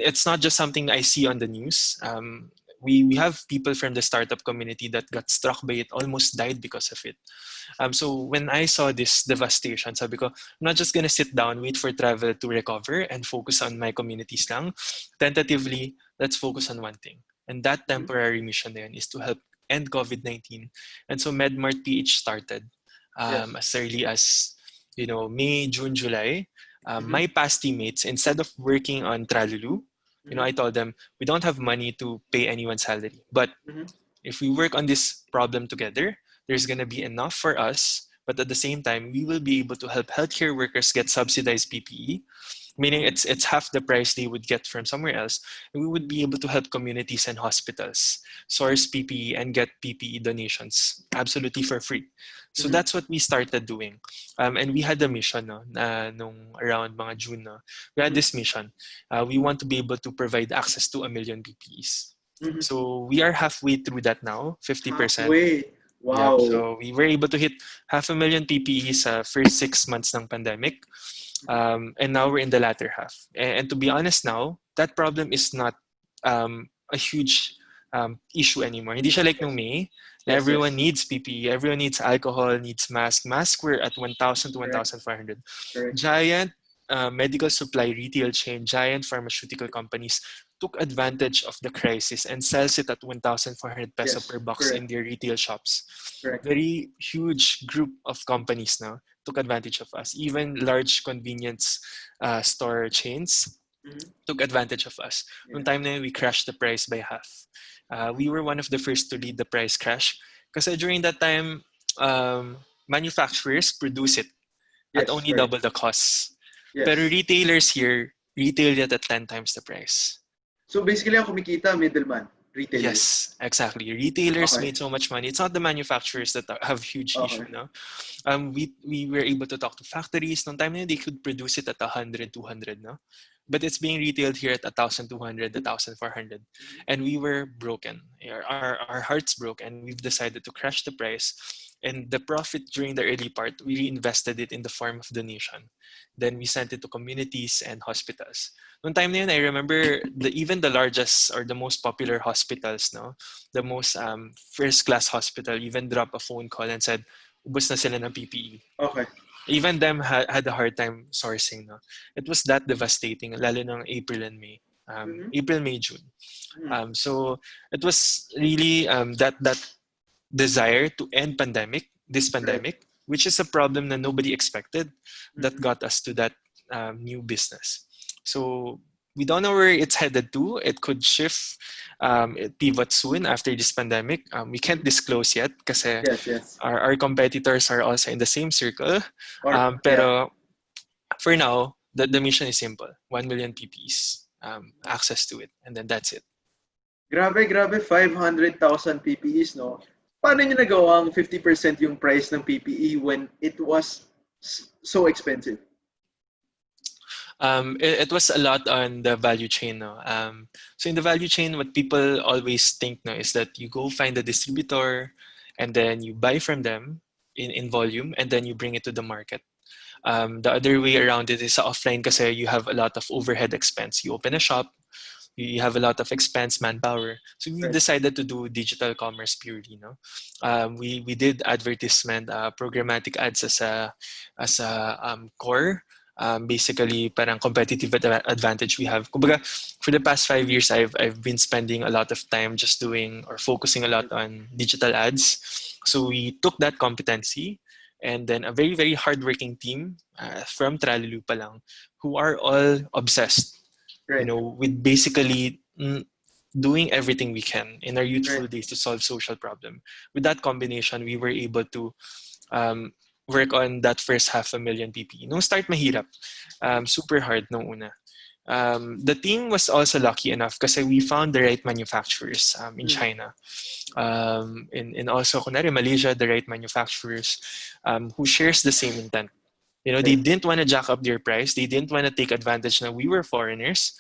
It's not just something I see on the news. We have people from the startup community that got struck by it, almost died because of it. So when I saw this devastation, sabi ko, I'm not just gonna sit down, wait for travel to recover and focus on my communities lang. Tentatively, let's focus on one thing. And that Mhm. temporary mission then is to help end COVID-19. And so MedMart PH started Yes. as early as, May, June, July. Mhm. My past teammates, instead of working on Tralulu, I Mhm. told them, we don't have money to pay anyone's salary. But Mhm. if we work on this problem together, there's going to be enough for us. But at the same time, we will be able to help healthcare workers get subsidized PPE, meaning Mhm. it's half the price they would get from somewhere else. And we would be able to help communities and hospitals source PPE and get PPE donations absolutely for free. So Mhm. that's what we started doing. And we had a mission no, nung around mga June. No, we had Mhm. this mission. We want to be able to provide access to 1 million PPEs. Mhm. So we are halfway through that now, 50%. Halfway. Yep. Wow. So we were able to hit 500,000 PPEs sa first 6 months ng pandemic. And now we're in the latter half. And to be honest now, that problem is not a huge issue anymore. Hindi siya like nung Yes. May, na Yes. everyone Yes. needs PPE, everyone needs alcohol, needs mask. Mask were at 1,000 to Correct. 1,500. Correct. Giant medical supply retail chain, giant pharmaceutical companies took advantage of the crisis and sells it at 1,400 peso Yes. per box in Correct. their retail shops. Correct. Very huge group of companies now took advantage of us. Even large convenience store chains Mhm. took advantage of us. Yeah. Noong time na yun, we crashed the price by half. We were one of the first to lead the price crash. Kasi during that time, manufacturers produce it at Yes. only Right. double the cost. Pero Yes. retailers here retail it at 10 times the price. So basically, ang kumikita, middleman, retailers. Yes, exactly. Retailers Okay. made so much money. It's not the manufacturers that have huge issue, Okay. no? We were able to talk to factories. Noong time na yun, they could produce it at 100, 200, no? But it's being retailed here at 1,200, 1,400. Mhm. And we were broken. Our hearts broke, and we've decided to crash the price. And the profit during the early part, we reinvested it in the form of donation. Then we sent it to communities and hospitals. Noong time na yun, I remember even the largest or the most popular hospitals, no? The most first class hospital even dropped a phone call and said, ubos na sila ng PPE. Okay. Even them had a hard time sourcing. No? It was that devastating, lalo ng April and May. Mhm. April, May, June. Mhm. So it was really that desire to end this Right. pandemic, which is a problem that nobody expected, that Mhm. got us to that new business. So we don't know where it's headed to. It could shift, it pivot soon after this pandemic. We can't Mhm. disclose yet because Yes. Yes. our competitors are also in the same circle. Or yeah. Pero for now, the mission is simple: 1 million PPs, access to it, and then that's it. Grabe, grabe. 500,000 PPEs, no? Paano nyo nagawang 50% yung price ng PPE when it was so expensive? It was a lot on the value chain. No? So in the value chain, what people always think no, is that you go find a distributor and then you buy from them in volume and then you bring it to the market. The other way around it is offline kasi you have a lot of overhead expense. You open a shop, you have a lot of expense, manpower. So we Right. decided to do digital commerce purely. No, we did advertisement, programmatic ads as a core. basically parang competitive advantage we have. Kumbaga, for the past 5 years, I've been spending a lot of time just doing or focusing a lot on digital ads. So we took that competency and then a very, very hardworking team from Tralulu pa lang, who are all obsessed, Right. with basically doing everything we can in our youthful Right. days to solve social problem. With that combination, we were able to um, work on that first 500,000 PPE. Nung start mahirap, super hard nung una. The team was also lucky enough kasi we found the right manufacturers in China. In also, kunwari, Malaysia, the right manufacturers who shares the same intent. They didn't want to jack up their price. They didn't want to take advantage that we were foreigners.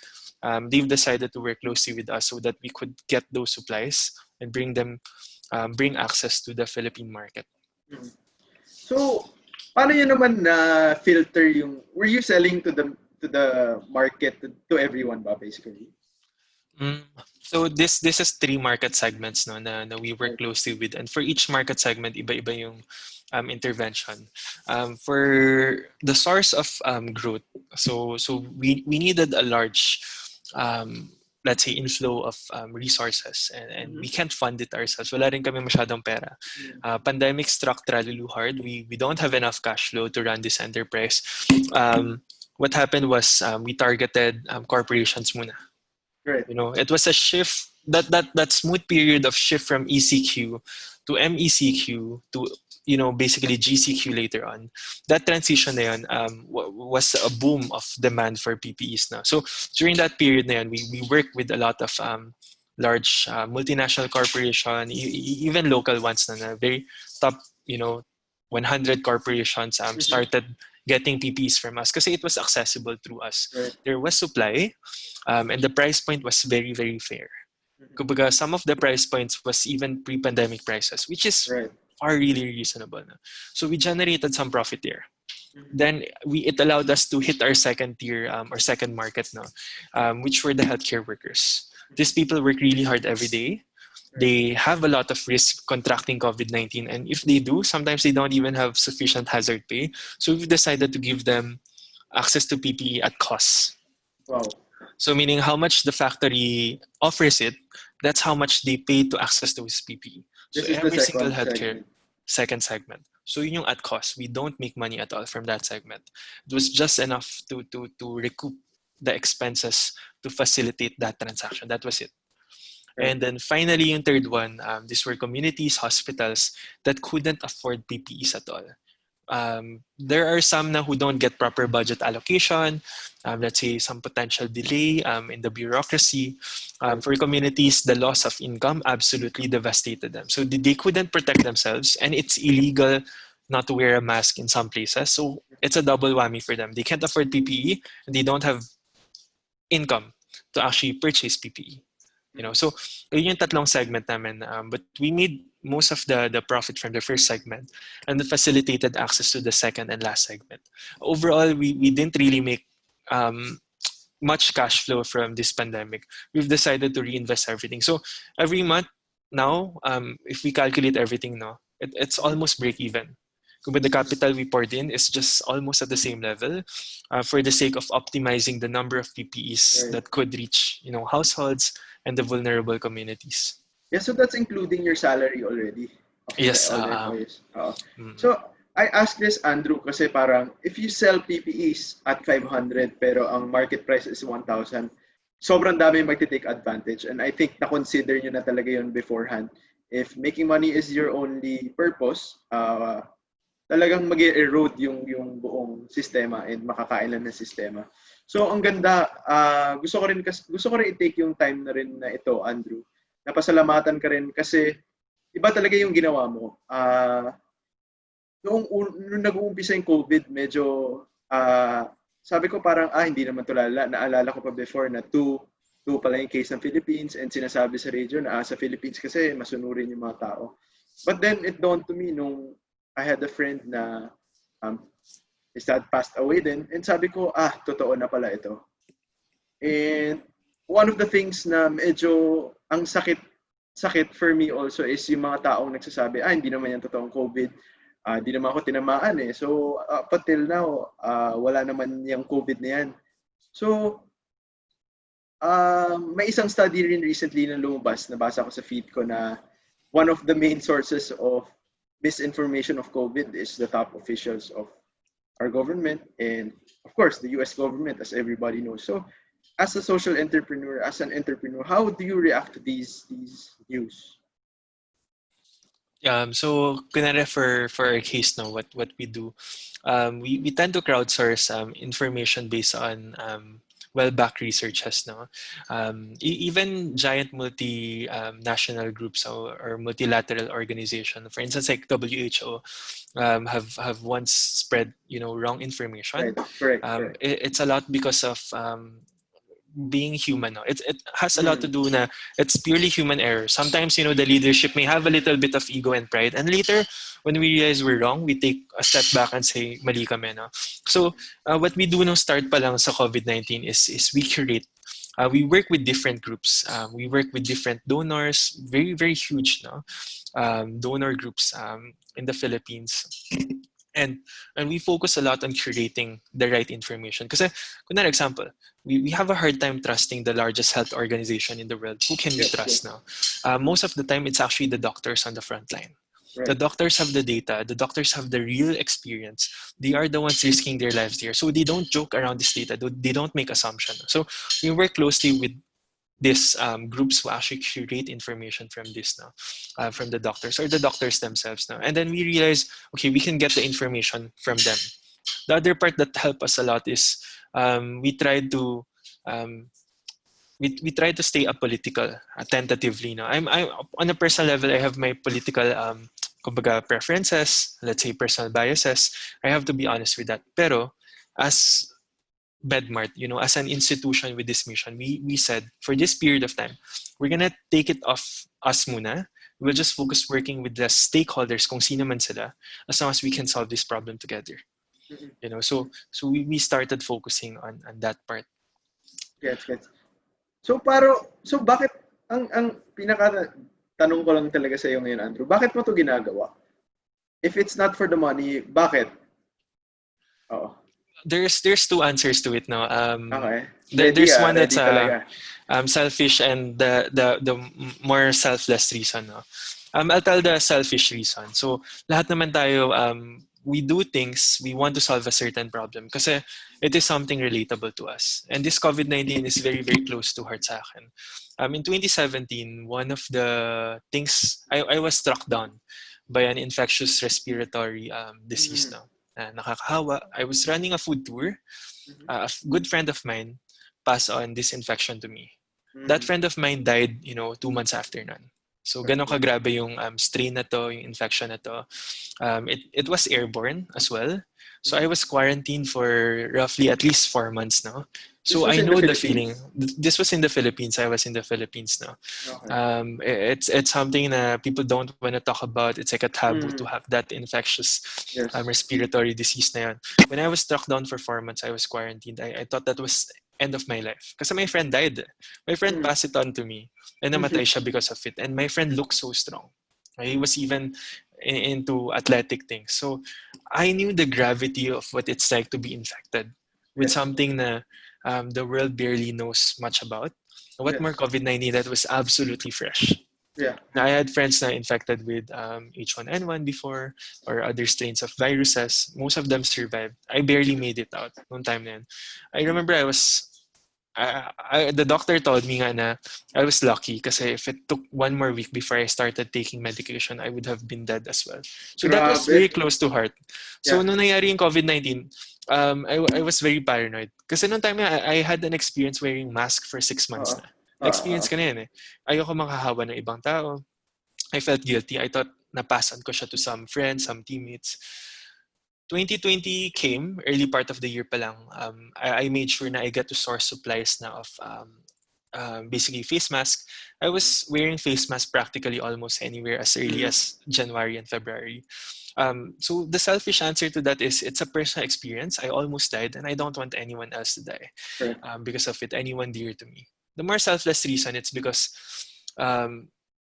They've decided to work closely with us so that we could get those supplies and bring access to the Philippine market. So, paano yun naman na filter were you selling to the market, to everyone ba, basically? So this is 3 market segments na we work closely with, and for each market segment iba-iba yung intervention. For the source of growth, so we needed a large let's say inflow of resources, and we can't fund it ourselves. Wala rin kami masyadong pera. Pandemic struck Tralulu hard. We don't have enough cash flow to run this enterprise. What happened was we targeted corporations muna. Right. It was a shift, that smooth period of shift from ECQ to MECQ to basically GCQ later on. That transition na yun, was a boom of demand for PPEs now. So during that period na yun, we worked with a lot of large multinational corporation, even local ones na very top 100 corporations started getting PPEs from us kasi it was accessible through us. Right. There was supply, and the price point was very, very fair. Kumbaga, some of the price points was even pre-pandemic prices, which is far really reasonable. So we generated some profit there. Then it allowed us to hit our second tier or second market now, which were the healthcare workers. These people work really hard every day. They have a lot of risk contracting COVID-19, and if they do, sometimes they don't even have sufficient hazard pay. So we've decided to give them access to PPE at cost. Wow. So meaning how much the factory offers it, that's how much they pay to access those PPE. This so is every the single second healthcare second segment. So yun yung at cost. We don't make money at all from that segment. It was just enough to recoup the expenses to facilitate that transaction. That was it. And then finally, yung third one, these were communities, hospitals that couldn't afford PPEs at all. There are some na who don't get proper budget allocation. Let's say some potential delay in the bureaucracy. For communities, the loss of income absolutely devastated them. So they couldn't protect themselves, and it's illegal not to wear a mask in some places. So it's a double whammy for them. They can't afford PPE, and they don't have income to actually purchase PPE. So yun yung tatlong segment namin. But we made most of the profit from the first segment and facilitated access to the second and last segment. Overall, we didn't really make much cash flow from this pandemic. We've decided to reinvest everything. So every month now, if we calculate everything now, it's almost break even. But the capital we poured in is just almost at the same level for the sake of optimizing the number of PPEs that could reach households and the vulnerable communities. Yeah, so that's including your salary already. Yes. So I asked this, Andrew, kasi parang if you sell PPEs at 500 pero ang market price is 1,000, sobrang dami magti-take advantage. And I think na-consider nyo na talaga yun beforehand. If making money is your only purpose, talagang mag-erode yung buong sistema and makakain lang ng sistema. So ang ganda, gusto ko rin i-take yung time na rin na ito, Andrew. Napasalamatan ka rin kasi iba talaga yung ginawa mo. Nung nag-uumpisa yung COVID, medyo sabi ko parang hindi naman to lala. Naalala ko pa before na two pala yung case ng Philippines, and sinasabi sa radio na sa Philippines kasi masunurin yung mga tao. But then it dawned to me nung I had a friend na his dad passed away then, and sabi ko, totoo na pala ito. And one of the things na medyo ang sakit for me also is yung mga taong nagsasabi, hindi naman yan totoong COVID. Di naman ako tinamaan eh. So, up until now, wala naman yung COVID na yan. So, may isang study rin recently na lumabas, nabasa ko sa feed ko na one of the main sources of misinformation of COVID is the top officials of our government and, of course, the US government, as everybody knows. So, as a social entrepreneur, as an entrepreneur, how do you react to these news? So kunwari for our case now, what we do, we tend to crowdsource information based on well-backed researches. No, even giant national groups or multilateral organization, for instance, like WHO, have once spread wrong information. Right, correct. It's a lot because of being human. No? It has a lot to do na it's purely human error. Sometimes, the leadership may have a little bit of ego and pride. And later, when we realize we're wrong, we take a step back and say, mali kami. No? So, what we do nung start pa lang sa COVID-19 is we curate. We work with different groups. We work with different donors, very, very huge donor groups in the Philippines. And we focus a lot on curating the right information. Kasi, kunwari example, we have a hard time trusting the largest health organization in the world. Who can we trust now? Most of the time, it's actually the doctors on the front line. Right. The doctors have the data. The doctors have the real experience. They are the ones risking their lives there. So they don't joke around this data. They don't make assumptions. So we work closely with these groups who actually curate information from this now, from the doctors or the doctors themselves now. And then we realize, okay, we can get the information from them. The other part that helped us a lot is we tried to we try to stay apolitical tentatively. Now, I'm on a personal level, I have my political kumbaga preferences, let's say personal biases. I have to be honest with that. Pero as Bedmart, as an institution with this mission, we said for this period of time, we're gonna take it off us muna. We'll just focus working with the stakeholders, kung sino man sila, as long as we can solve this problem together. So we started focusing on that part. Gets. So bakit ang pinaka tanong ko lang talaga sa iyo ngayon, Andrew, bakit mo to ginagawa? If it's not for the money, bakit? Oo. There's two answers to it now. Okay. There's one that's selfish and the more selfless reason. No? I'll tell the selfish reason. So lahat naman tayo, we do things, we want to solve a certain problem kasi it is something relatable to us. And this COVID-19 is very, very close to heart sa akin. In 2017, one of the things, I was struck down by an infectious respiratory disease now. Nakakahawa. I was running a food tour. A good friend of mine passed on this infection to me. That friend of mine died, 2 months after nun. So, ganun kagrabe yung strain na to, yung infection na to. It was airborne as well. So, I was quarantined for roughly at least 4 months now. So, I know the feeling. This was in the Philippines. I was in the Philippines now. Okay. It's something that people don't want to talk about. It's like a taboo to have that infectious respiratory disease na yun. When I was struck down for 4 months, I was quarantined. I thought that was end of my life. Kasi my friend died. My friend passed it on to me. And namatay siya because of it. And my friend looked so strong. He was even into athletic things. So I knew the gravity of what it's like to be infected with something that the world barely knows much about. What more COVID-19 that was absolutely fresh. Yeah. Now, I had friends that infected with H1N1 before or other strains of viruses. Most of them survived. I barely made it out noong time na yun. I remember the doctor told me nga na I was lucky kasi if it took 1 more week before I started taking medication, I would have been dead as well. So that was very close to heart. So nung nangyari yung COVID-19, I was very paranoid. Kasi nung time na I had an experience wearing mask for 6 months na. Experience ka na yun eh. Ayoko makahawa ng ibang tao. I felt guilty. I thought napasan ko siya to some friends, some teammates. 2020 came, early part of the year pa lang. I made sure na I get to source supplies na of basically face mask. I was wearing face mask practically almost anywhere as early as January and February. So the selfish answer to that is it's a personal experience. I almost died and I don't want anyone else to die because of it, anyone dear to me. The more selfless reason, it's because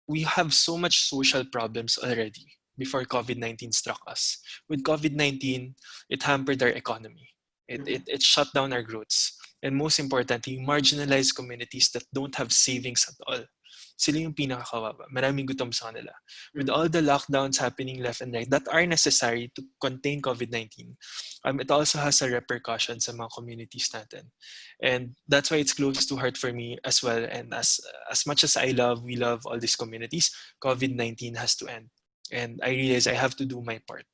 we have so much social problems already. before COVID-19 struck us. With COVID-19, it hampered our economy. It shut down our growths. And most importantly, marginalized communities that don't have savings at all. Sila yung pinakakawawa. Maraming gutom sa kanila. With all the lockdowns happening left and right that are necessary to contain COVID-19, it also has a repercussion sa mga communities natin. And that's why it's close to heart for me as well. And as much as we love all these communities, COVID-19 has to end. And I realize I have to do my part.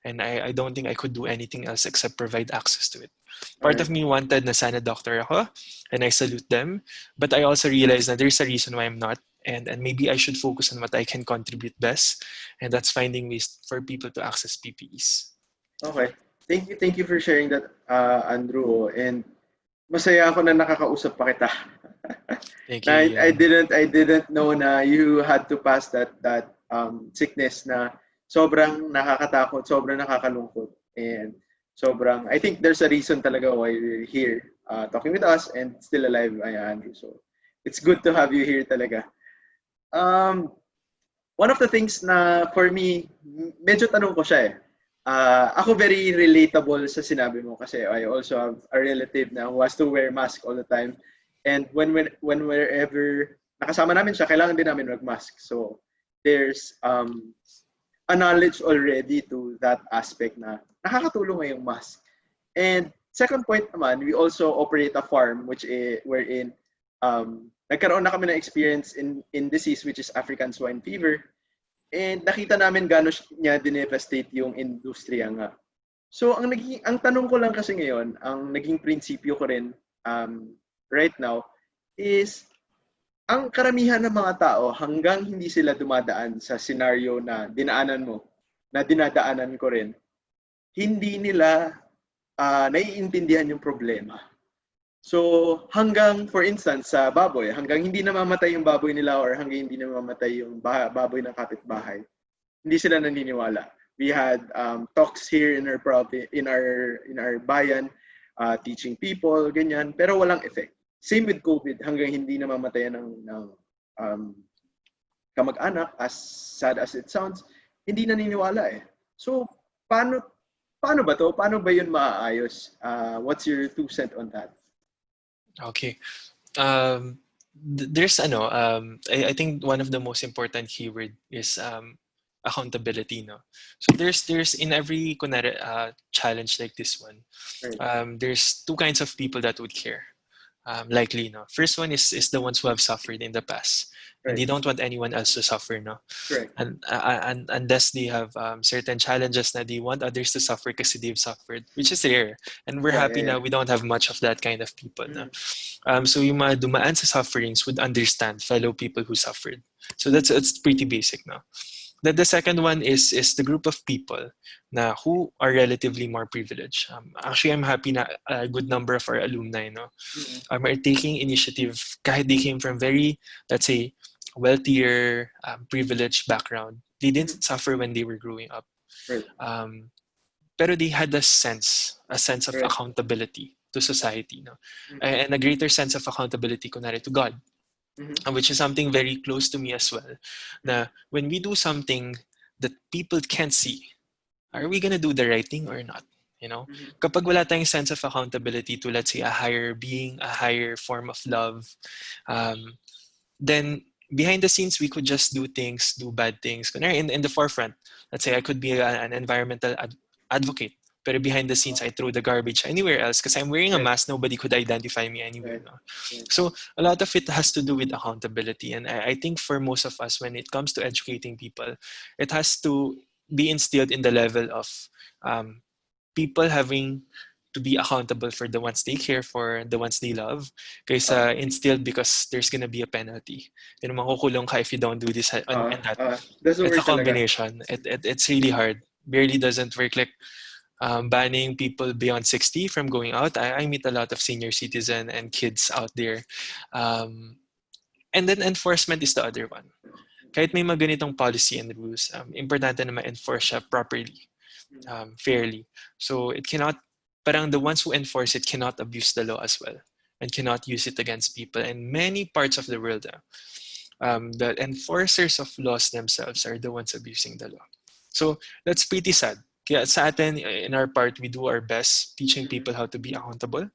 And I don't think I could do anything else except provide access to it. Part of me wanted na sana doctor ako, and I salute them. But I also realized that there's a reason why I'm not. And maybe I should focus on what I can contribute best. And that's finding ways for people to access PPEs. Okay. Thank you for sharing that, Andrew. And masaya ako na nakakausap pa kita. Thank you. I didn't know na you had to pass that sickness na sobrang nakakatakot, sobrang nakakalungkot, and sobrang, I think there's a reason talaga why you're here talking with us and still alive, Andrew. So it's good to have you here talaga. One of the things na for me, medyo tanong ko siya eh. Ako very relatable sa sinabi mo kasi I also have a relative na who has to wear mask all the time. And when wherever nakasama namin siya, kailangan din namin mag-mask. So there's a knowledge already to that aspect na nakakatulong ngayong mask. And second point naman, we also operate a farm wherein nagkaroon na kami ng experience in disease which is African swine fever. And nakita namin gaano niya dinevastate yung industriya nga. So ang tanong ko lang kasi ngayon, ang naging prinsipyo ko rin right now is ang karamihan ng mga tao hanggang hindi sila dumadaan sa scenario na dinaanan mo, na dinadaanan ko rin, hindi nila naiintindihan yung problema. So hanggang, for instance, sa baboy, hanggang hindi namamatay yung baboy nila or hanggang hindi namamatay yung baboy ng kapitbahay, hindi sila naniniwala. We had talks here in our bayan, teaching people, ganyan, pero walang effect. Same with COVID, hanggang hindi namamatay ng kamag-anak, as sad as it sounds, hindi naniniwala eh. So paano ba to? Paano ba yun maaayos? What's your 2 cents on that? Okay. There's I think one of the most important keyword is accountability, no? So there's in every challenge like this one, Right. there's 2 kinds of people that would care. Likely, no. First one is the ones who have suffered in the past, and they don't want anyone else to suffer, no. Right. And unless they have certain challenges that they want others to suffer because they've suffered, which is rare. And we're happy now we don't have much of that kind of people, no. So yung mga dumaan sa sufferings would understand fellow people who suffered. So it's pretty basic, no. The second one is the group of people na who are relatively more privileged. Actually, I'm happy na a good number of our alumni, no, are taking initiative kahit they came from very, let's say, wealthier, privileged background. They didn't suffer when they were growing up. Right. Pero they had a sense of accountability to society, no, and a greater sense of accountability kunwari to God. Which is something very close to me as well. Na when we do something that people can't see, are we gonna do the right thing or not? You know, kapag wala tayong sense of accountability to, let's say, a higher being, a higher form of love, then behind the scenes we could just do bad things. In the forefront, let's say I could be an environmental advocate. But behind the scenes, I throw the garbage anywhere else because I'm wearing a mask. Nobody could identify me anywhere. No? So a lot of it has to do with accountability. And I think for most of us, when it comes to educating people, it has to be instilled in the level of people having to be accountable for the ones they care for, the ones they love. Kaysa instilled because there's gonna be a penalty. You know, makukulong ka if you don't do this and that. It's a combination. It's really hard. Barely doesn't work. Like, banning people beyond 60 from going out. I meet a lot of senior citizens and kids out there. And then enforcement is the other one. Kahit may mga ganitong policy and rules, importante na ma-enforce siya properly, fairly. So it cannot, parang the ones who enforce it cannot abuse the law as well and cannot use it against people. In many parts of the world, the enforcers of laws themselves are the ones abusing the law. So that's pretty sad. Kaya sa atin, in our part, we do our best teaching people how to be accountable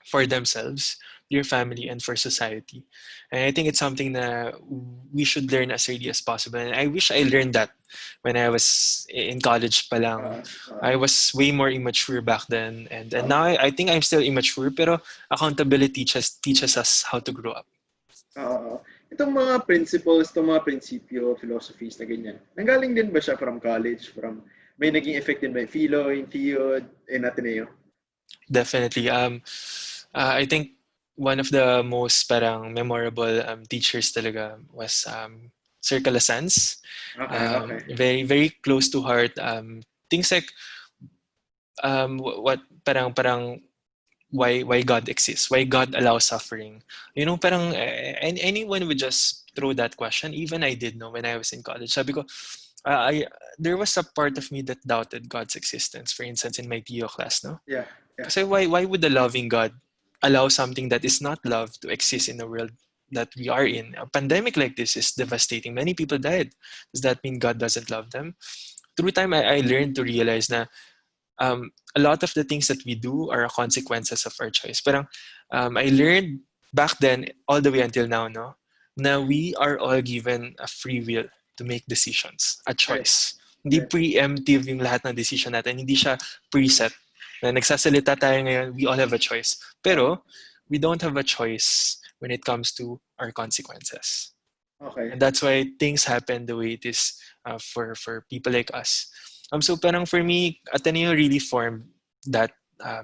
for themselves, their family, and for society. And I think it's something that we should learn as early as possible. And I wish I learned that when I was in college pa lang. I was way more immature back then. And now I think I'm still immature, pero accountability teaches us how to grow up. Itong mga principles, itong mga prinsipyo, philosophies na ganyan, nanggaling din ba siya from college? May naging effect din ba in Philo, in Theod, in Ateneo? Definitely. I think one of the most parang memorable teachers talaga was Sir Calasanz. Okay. Very, very close to heart. Things like what parang why God exists, why God allows suffering. You know, parang anyone would just throw that question. Even I did know when I was in college. Sabi ko, there was a part of me that doubted God's existence. For instance, in my Theo class, no? Yeah. Kasi why would a loving God allow something that is not love to exist in the world that we are in? A pandemic like this is devastating. Many people died. Does that mean God doesn't love them? Through time, I learned to realize na a lot of the things that we do are consequences of our choice. But I learned back then, all the way until now, no, na we are all given a free will to make decisions, a choice. Hindi preemptive yung lahat ng decision natin. Hindi siya preset. Na nagsasalita tayo ngayon, we all have a choice. Pero, we don't have a choice when it comes to our consequences. Okay. And that's why things happen the way it is for people like us. So parang for me, Ateneo really formed that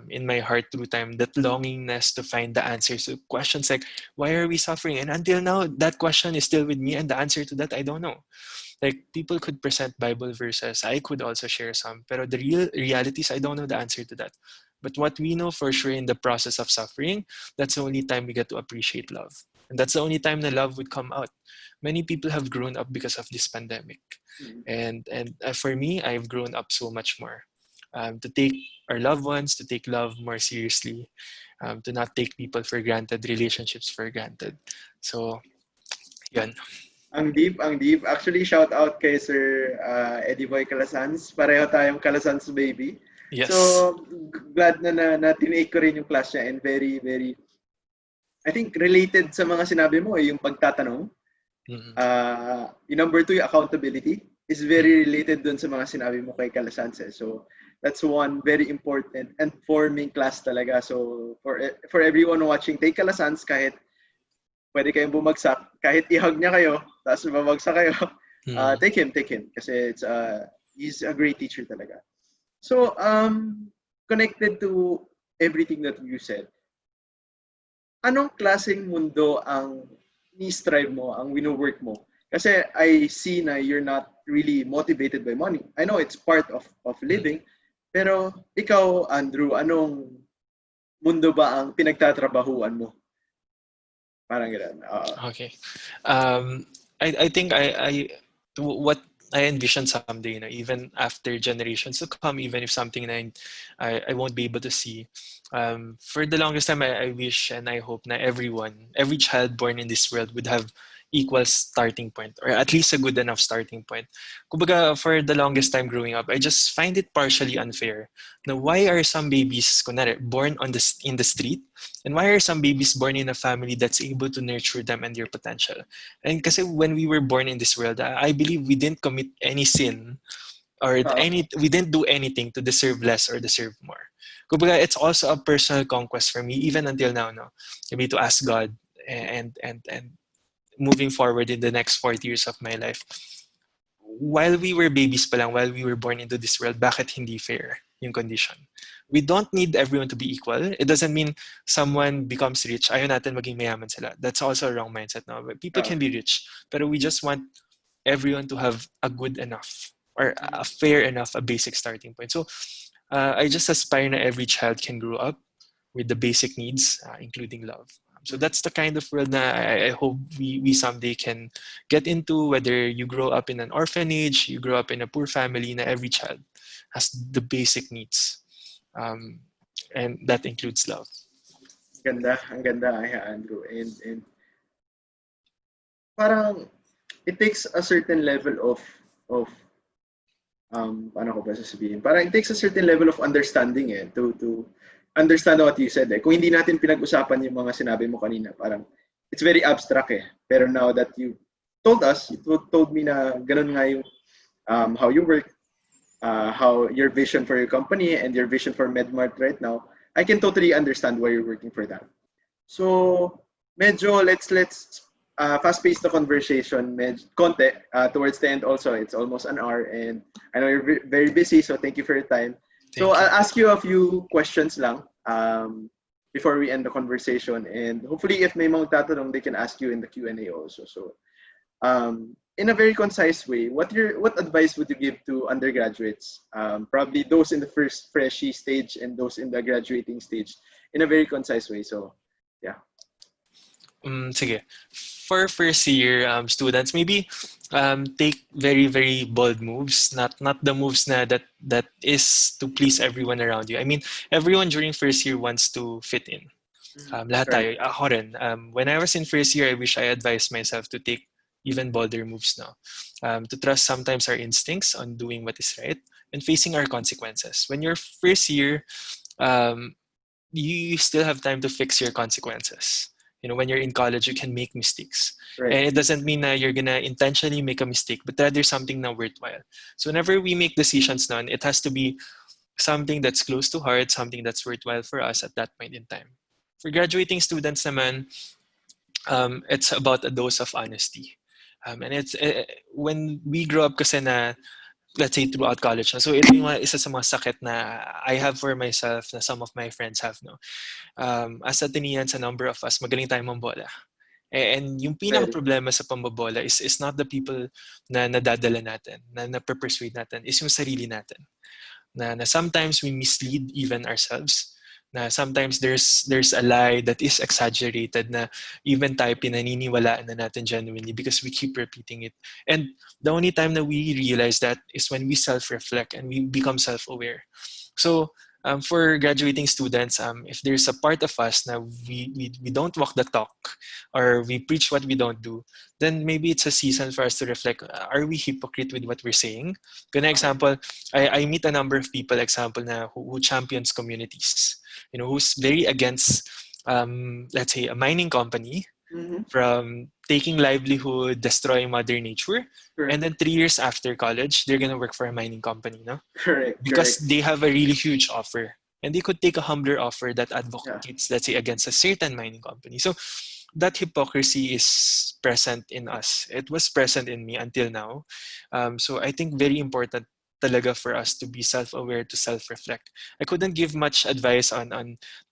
in my heart through time, that longingness to find the answers to questions like, why are we suffering? And until now, that question is still with me, and the answer to that, I don't know. Like, people could present Bible verses, I could also share some, pero the real reality is I don't know the answer to that. But what we know for sure in the process of suffering, that's the only time we get to appreciate love. And that's the only time the love would come out. Many people have grown up because of this pandemic. And for me, I've grown up so much more. To take our loved ones, to take love more seriously, to not take people for granted, relationships for granted. So, yan. Ang deep, ang deep. Actually, shout out kay Sir Eddie Boy Calasanz. Pareho tayong Calasanz baby. Yes. So, glad na tinake ko rin yung class niya and very, very, I think related sa mga sinabi mo, yung pagtatanong. Yung number 2, yung accountability, is very related dun sa mga sinabi mo kay Calasanz. So, that's one very important and forming class talaga. So, for everyone watching, take Calasanz kahit pwede kayong bumagsak, kahit i-hug niya kayo, tapos babagsak kayo, take him. Kasi he's a great teacher talaga. So, connected to everything that you said, anong klaseng mundo ang ni-strive mo, ang wino-work mo? Kasi I see na you're not really motivated by money. I know it's part of living, pero ikaw, Andrew, anong mundo ba ang pinagtatrabahuan mo? Parang gano'n. Okay. I think what I envision someday, even after generations to come, even if something I won't be able to see. For the longest time, I wish and I hope that every child born in this world would have equal starting point, or at least a good enough starting point. Kumbaga, for the longest time growing up, I just find it partially unfair. Now, why are some babies born in the street? And why are some babies born in a family that's able to nurture them and their potential? And kasi when we were born in this world, I believe we didn't commit any sin or we didn't do anything to deserve less or deserve more. Kumbaga, it's also a personal conquest for me, even until now, no? Maybe to ask God and moving forward in the next 40 years of my life, while we were babies pa lang, while we were born into this world, bakit hindi fair yung condition? We don't need everyone to be equal. It doesn't mean someone becomes rich, ayaw natin maging mayaman sila. That's also a wrong mindset. No? People can be rich, but we just want everyone to have a good enough or a fair enough, a basic starting point. So I just aspire na every child can grow up with the basic needs, including love. So that's the kind of world that I hope we someday can get into, whether you grow up in an orphanage, you grow up in a poor family, na every child has the basic needs. And that includes love. Ang ganda, Andrew. And parang it takes a certain level of paano ko ba sasabihin? Parang it takes a certain level of understanding to understand what you said. Kung hindi natin pinag-usapan yung mga sinabi mo kanina, parang it's very abstract Pero now that you told us, you told me na ganun nga yung how you work, how your vision for your company and your vision for MedMart right now, I can totally understand why you're working for that. So, medyo let's fast-pace the conversation konti towards the end also. It's almost an hour and I know you're very busy, so thank you for your time. So I'll ask you a few questions lang before we end the conversation, and hopefully if may mga tatanong, they can ask you in the Q&A also. So in a very concise way, what advice would you give to undergraduates, probably those in the first freshie stage and those in the graduating stage, in a very concise way? So yeah. Sige. For first year students, maybe take very, very bold moves, not the moves that is to please everyone around you. I mean, everyone during first year wants to fit in. Lahat tayo. Ako rin. When I was in first year, I wish I advised myself to take even bolder moves now. To trust sometimes our instincts on doing what is right and facing our consequences. When you're first year, you still have time to fix your consequences. You know, when you're in college, you can make mistakes. Right. And it doesn't mean that you're going to intentionally make a mistake, but that there's something now worthwhile. So whenever we make decisions now, it has to be something that's close to heart, something that's worthwhile for us at that point in time. For graduating students naman, it's about a dose of honesty. And it's when we grow up kasi na, let's say throughout college. So ito yung isa sa mga sakit na I have for myself, na some of my friends have. No? As Ateneans, a number of us, magaling tayo mambola. And yung pinaka-problema sa pambobola is not the people na nadadala natin, na persuade natin, is yung sarili natin. Na sometimes we mislead even ourselves. Na sometimes there's a lie that is exaggerated na even tayo pinaniniwalaan na natin genuinely because we keep repeating it. And the only time that we realize that is when we self-reflect and we become self-aware. So for graduating students, if there's a part of us na we don't walk the talk or we preach what we don't do, then maybe it's a season for us to reflect, are we hypocrite with what we're saying? Good example, I meet a number of people, example na who champions communities, you know, who's very against, let's say, a mining company, from taking livelihood, destroying Mother Nature, and then 3 years after college, they're gonna work for a mining company, no? Because they have a really huge offer, and they could take a humbler offer that advocates, let's say, against a certain mining company. So that hypocrisy is present in us. It was present in me until now. So I think very important talaga for us to be self-aware, to self-reflect. I couldn't give much advice on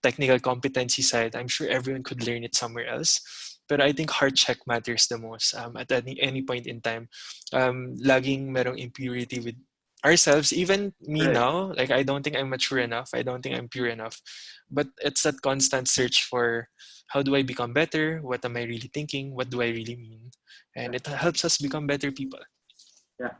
technical competency side. I'm sure everyone could learn it somewhere else. But I think heart check matters the most at any point in time. Laging merong impurity with ourselves, even me now, like I don't think I'm mature enough. I don't think I'm pure enough. But it's that constant search for how do I become better? What am I really thinking? What do I really mean? And it helps us become better people. Yeah.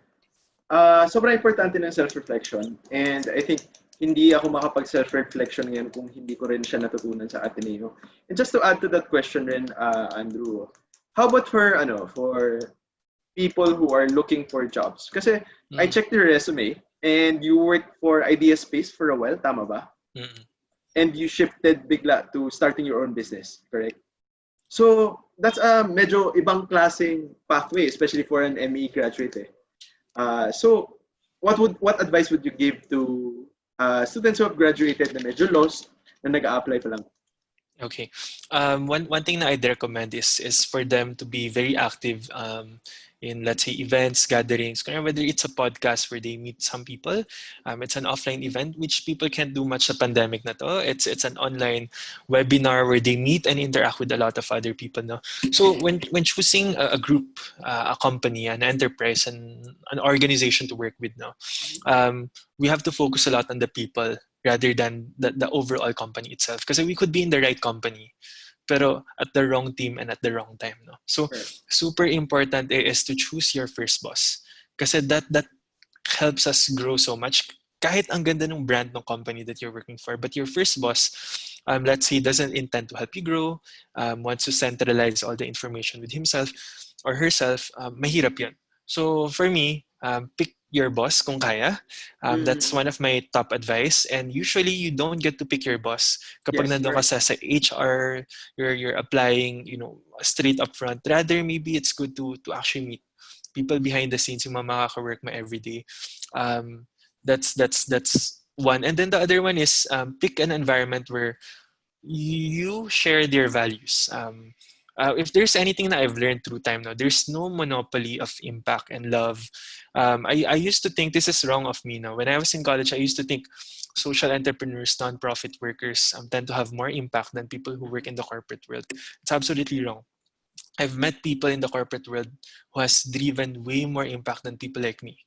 Sobrang importante ng self-reflection. And I think hindi ako makapag-self-reflection ngayon kung hindi ko rin siya natutunan sa Ateneo. And just to add to that question rin, Andrew, how about for people who are looking for jobs? Kasi I checked your resume and you worked for Idea Space for a while, tama ba? And you shifted bigla to starting your own business, correct? So that's a medyo ibang klaseng pathway, especially for an ME graduate. So what advice would you give to students who have graduated na medyo lost na nag-a-apply pa lang? Okay. One thing that I'd recommend is for them to be very active in, let's say, events, gatherings, whether it's a podcast where they meet some people, it's an offline event, which people can't do much sa pandemic na to. It's an online webinar where they meet and interact with a lot of other people. No? So when choosing a group, a company, an enterprise, and an organization to work with, no, we have to focus a lot on the people rather than the overall company itself. Because we could be in the right company, pero at the wrong team and at the wrong time. No? So super important is to choose your first boss. Kasi that helps us grow so much. Kahit ang ganda ng brand ng company that you're working for, but your first boss, let's say, doesn't intend to help you grow, wants to centralize all the information with himself or herself, mahirap yun. So for me, pick your boss kung kaya. That's one of my top advice. And usually you don't get to pick your boss kapag Yes, nandun ka correct. sa HR, you're applying, straight up front. Rather, maybe it's good to actually meet people behind the scenes, yung mga makaka-work mo every day. Um, that's one. And then the other one is pick an environment where you share their values. If there's anything that I've learned through time now, there's no monopoly of impact and love. I used to think this is wrong of me now. When I was in college, I used to think social entrepreneurs, nonprofit workers tend to have more impact than people who work in the corporate world. It's absolutely wrong. I've met people in the corporate world who has driven way more impact than people like me,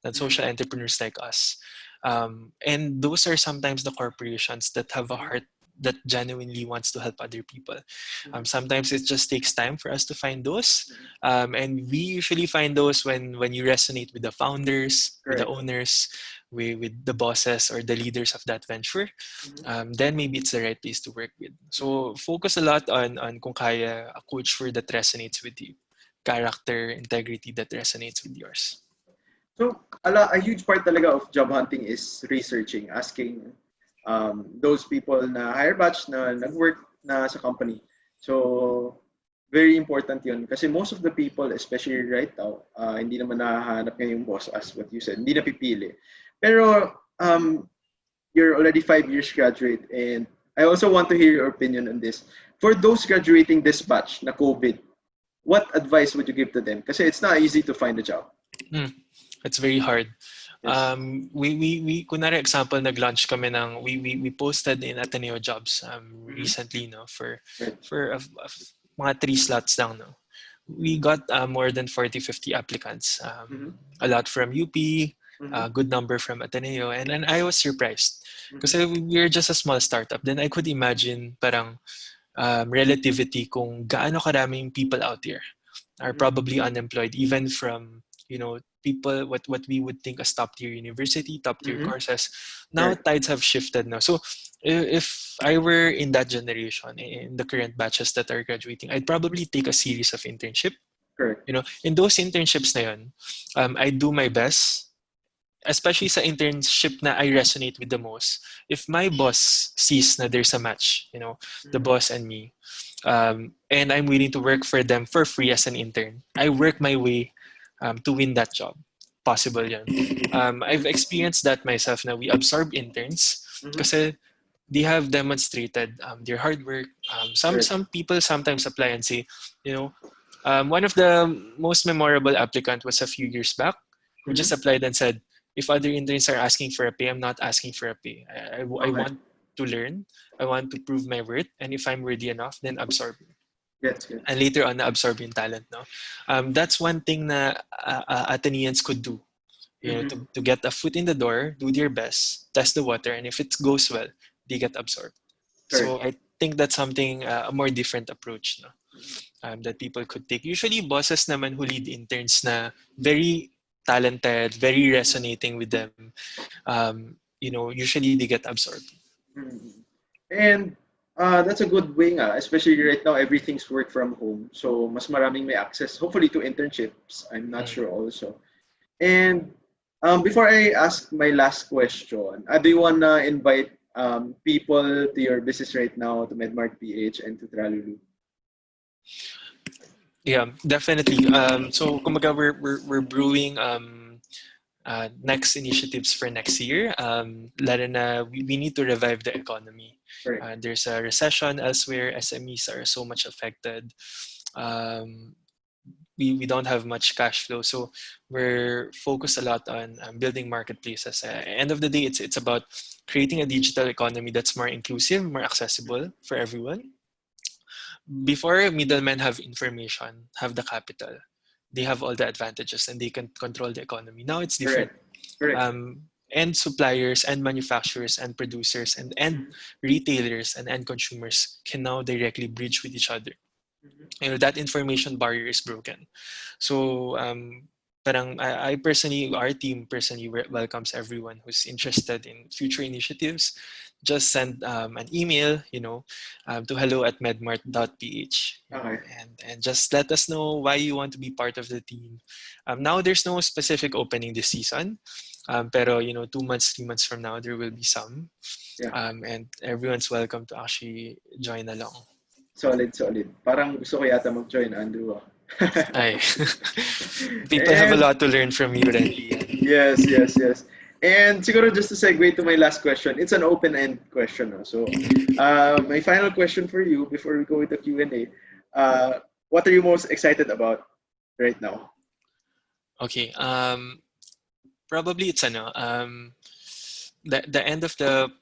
than social entrepreneurs like us. And those are sometimes the corporations that have a heart that genuinely wants to help other people. Sometimes it just takes time for us to find those. And we usually find those when you resonate with the founders, with the Correct. owners, with the bosses or the leaders of that venture. Then maybe it's the right place to work with. So focus a lot on kung kaya a culture that resonates with you, character, integrity that resonates with yours. So a huge part talaga of job hunting is researching, asking those people na higher batch na nag-work na sa company. So very important yun. Kasi most of the people, especially right now, hindi naman nahahanap ngayon yung boss as what you said. Hindi napipili. Pero you're already 5 years graduate, and I also want to hear your opinion on this. For those graduating this batch na COVID, what advice would you give to them? Kasi it's not easy to find a job. It's very hard. Yes. We kunwari example, nag-launch kami ng, we posted in Ateneo Jobs recently, no, for mga 3 slots lang, no. We got more than 40-50 applicants. A lot from UP, a good number from Ateneo, and then I was surprised because we're just a small startup. Then I could imagine parang relativity kung gaano karaming people out there are probably unemployed, even from people what we would think as top tier university, top tier courses. Now Correct. tides have shifted now. So if I were in that generation, in the current batches that are graduating, I'd probably take a series of internship. Correct. In those internships na yun, I do my best, especially sa internship na I resonate with the most. If my boss sees na there's a match, the boss and me, and I'm willing to work for them for free as an intern, I work my way to win that job. Possible yan. I've experienced that myself na we absorb interns kasi they have demonstrated their hard work. Some people sometimes apply and say, one of the most memorable applicant was a few years back who just applied and said, if other interns are asking for a pay, I'm not asking for a pay. I want to learn. I want to prove my worth. And if I'm worthy enough, then absorb. That's good. And later on, absorb yung talent. No? That's one thing na Ateneans could do. To get a foot in the door, do their best, test the water, and if it goes well, they get absorbed. Correct. So I think that's something, a more different approach, no? That people could take. Usually, bosses naman who lead interns na very talented, very resonating with them, usually they get absorbed. And that's a good way nga, especially right now, everything's work from home. So mas maraming may access, hopefully, to internships. I'm not sure also. And before I ask my last question, do you want to invite people to your business right now, to Medmark PH and to Tralulu? Yeah, definitely. So kumbaga we're brewing next initiatives for next year. Lalo na we need to revive the economy. There's a recession elsewhere. SMEs are so much affected. We don't have much cash flow, so we're focused a lot on building marketplaces. End of the day, it's about creating a digital economy that's more inclusive, more accessible for everyone. Before, middlemen have information, have the capital, they have all the advantages, and they can control the economy. Now it's different. End suppliers and manufacturers and producers and end retailers and end consumers can now directly bridge with each other. That information barrier is broken. So parang I personally, our team personally welcomes everyone who's interested in future initiatives. Just send an email, to hello@medmart.ph, Okay. and just let us know why you want to be part of the team. Now there's no specific opening this season, pero 2 months, 3 months from now there will be some, Yeah. and everyone's welcome to actually join along. Solid, solid. Parang gusto ko yata mag-join, Andrew. Ay. People have a And lot to learn from you, Randy. yes, yes, yes. And siguro just to segue to my last question, it's an open-end question. No? So, my final question for you before we go into Q&A, what are you most excited about right now? Okay. Probably it's the end of the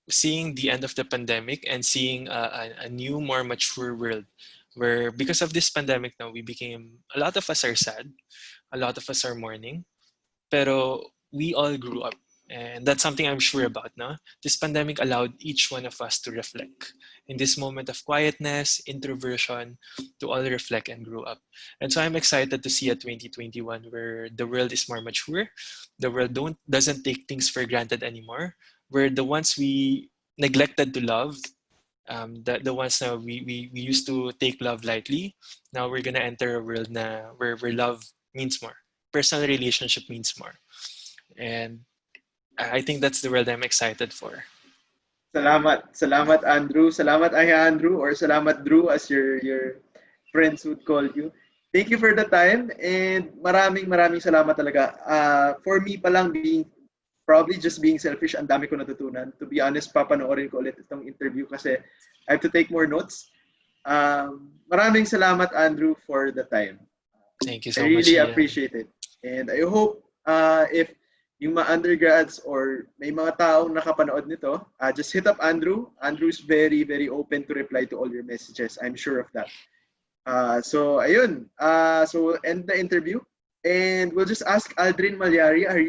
seeing the end of the pandemic and seeing a new, more mature world where, because of this pandemic now, we became, a lot of us are sad, a lot of us are mourning, pero we all grew up. And that's something I'm sure about. No? This pandemic allowed each one of us to reflect. In this moment of quietness, introversion, to all reflect and grow up. And so I'm excited to see a 2021 where the world is more mature. The world doesn't take things for granted anymore. Where the ones we neglected to love, the ones that we used to take love lightly, now we're gonna enter a world where love means more. Personal relationship means more. And I think that's the world I'm excited for. Salamat. Salamat, Andrew. Salamat, Aya Andrew, or Salamat Drew, as your friends would call you. Thank you for the time, and maraming salamat talaga. For me pa lang, probably just being selfish, ang dami ko natutunan. To be honest, papanoorin ko ulit itong interview kasi I have to take more notes. Maraming salamat, Andrew, for the time. Thank you I so much, really Ian. appreciate it. And I hope if yung mga undergrads or may mga taong nakapanood nito, just hit up Andrew. Andrew's very open to reply to all your messages. I'm sure of that. So ayun. So we'll end the interview. And we'll just ask Aldrin Malyari, are you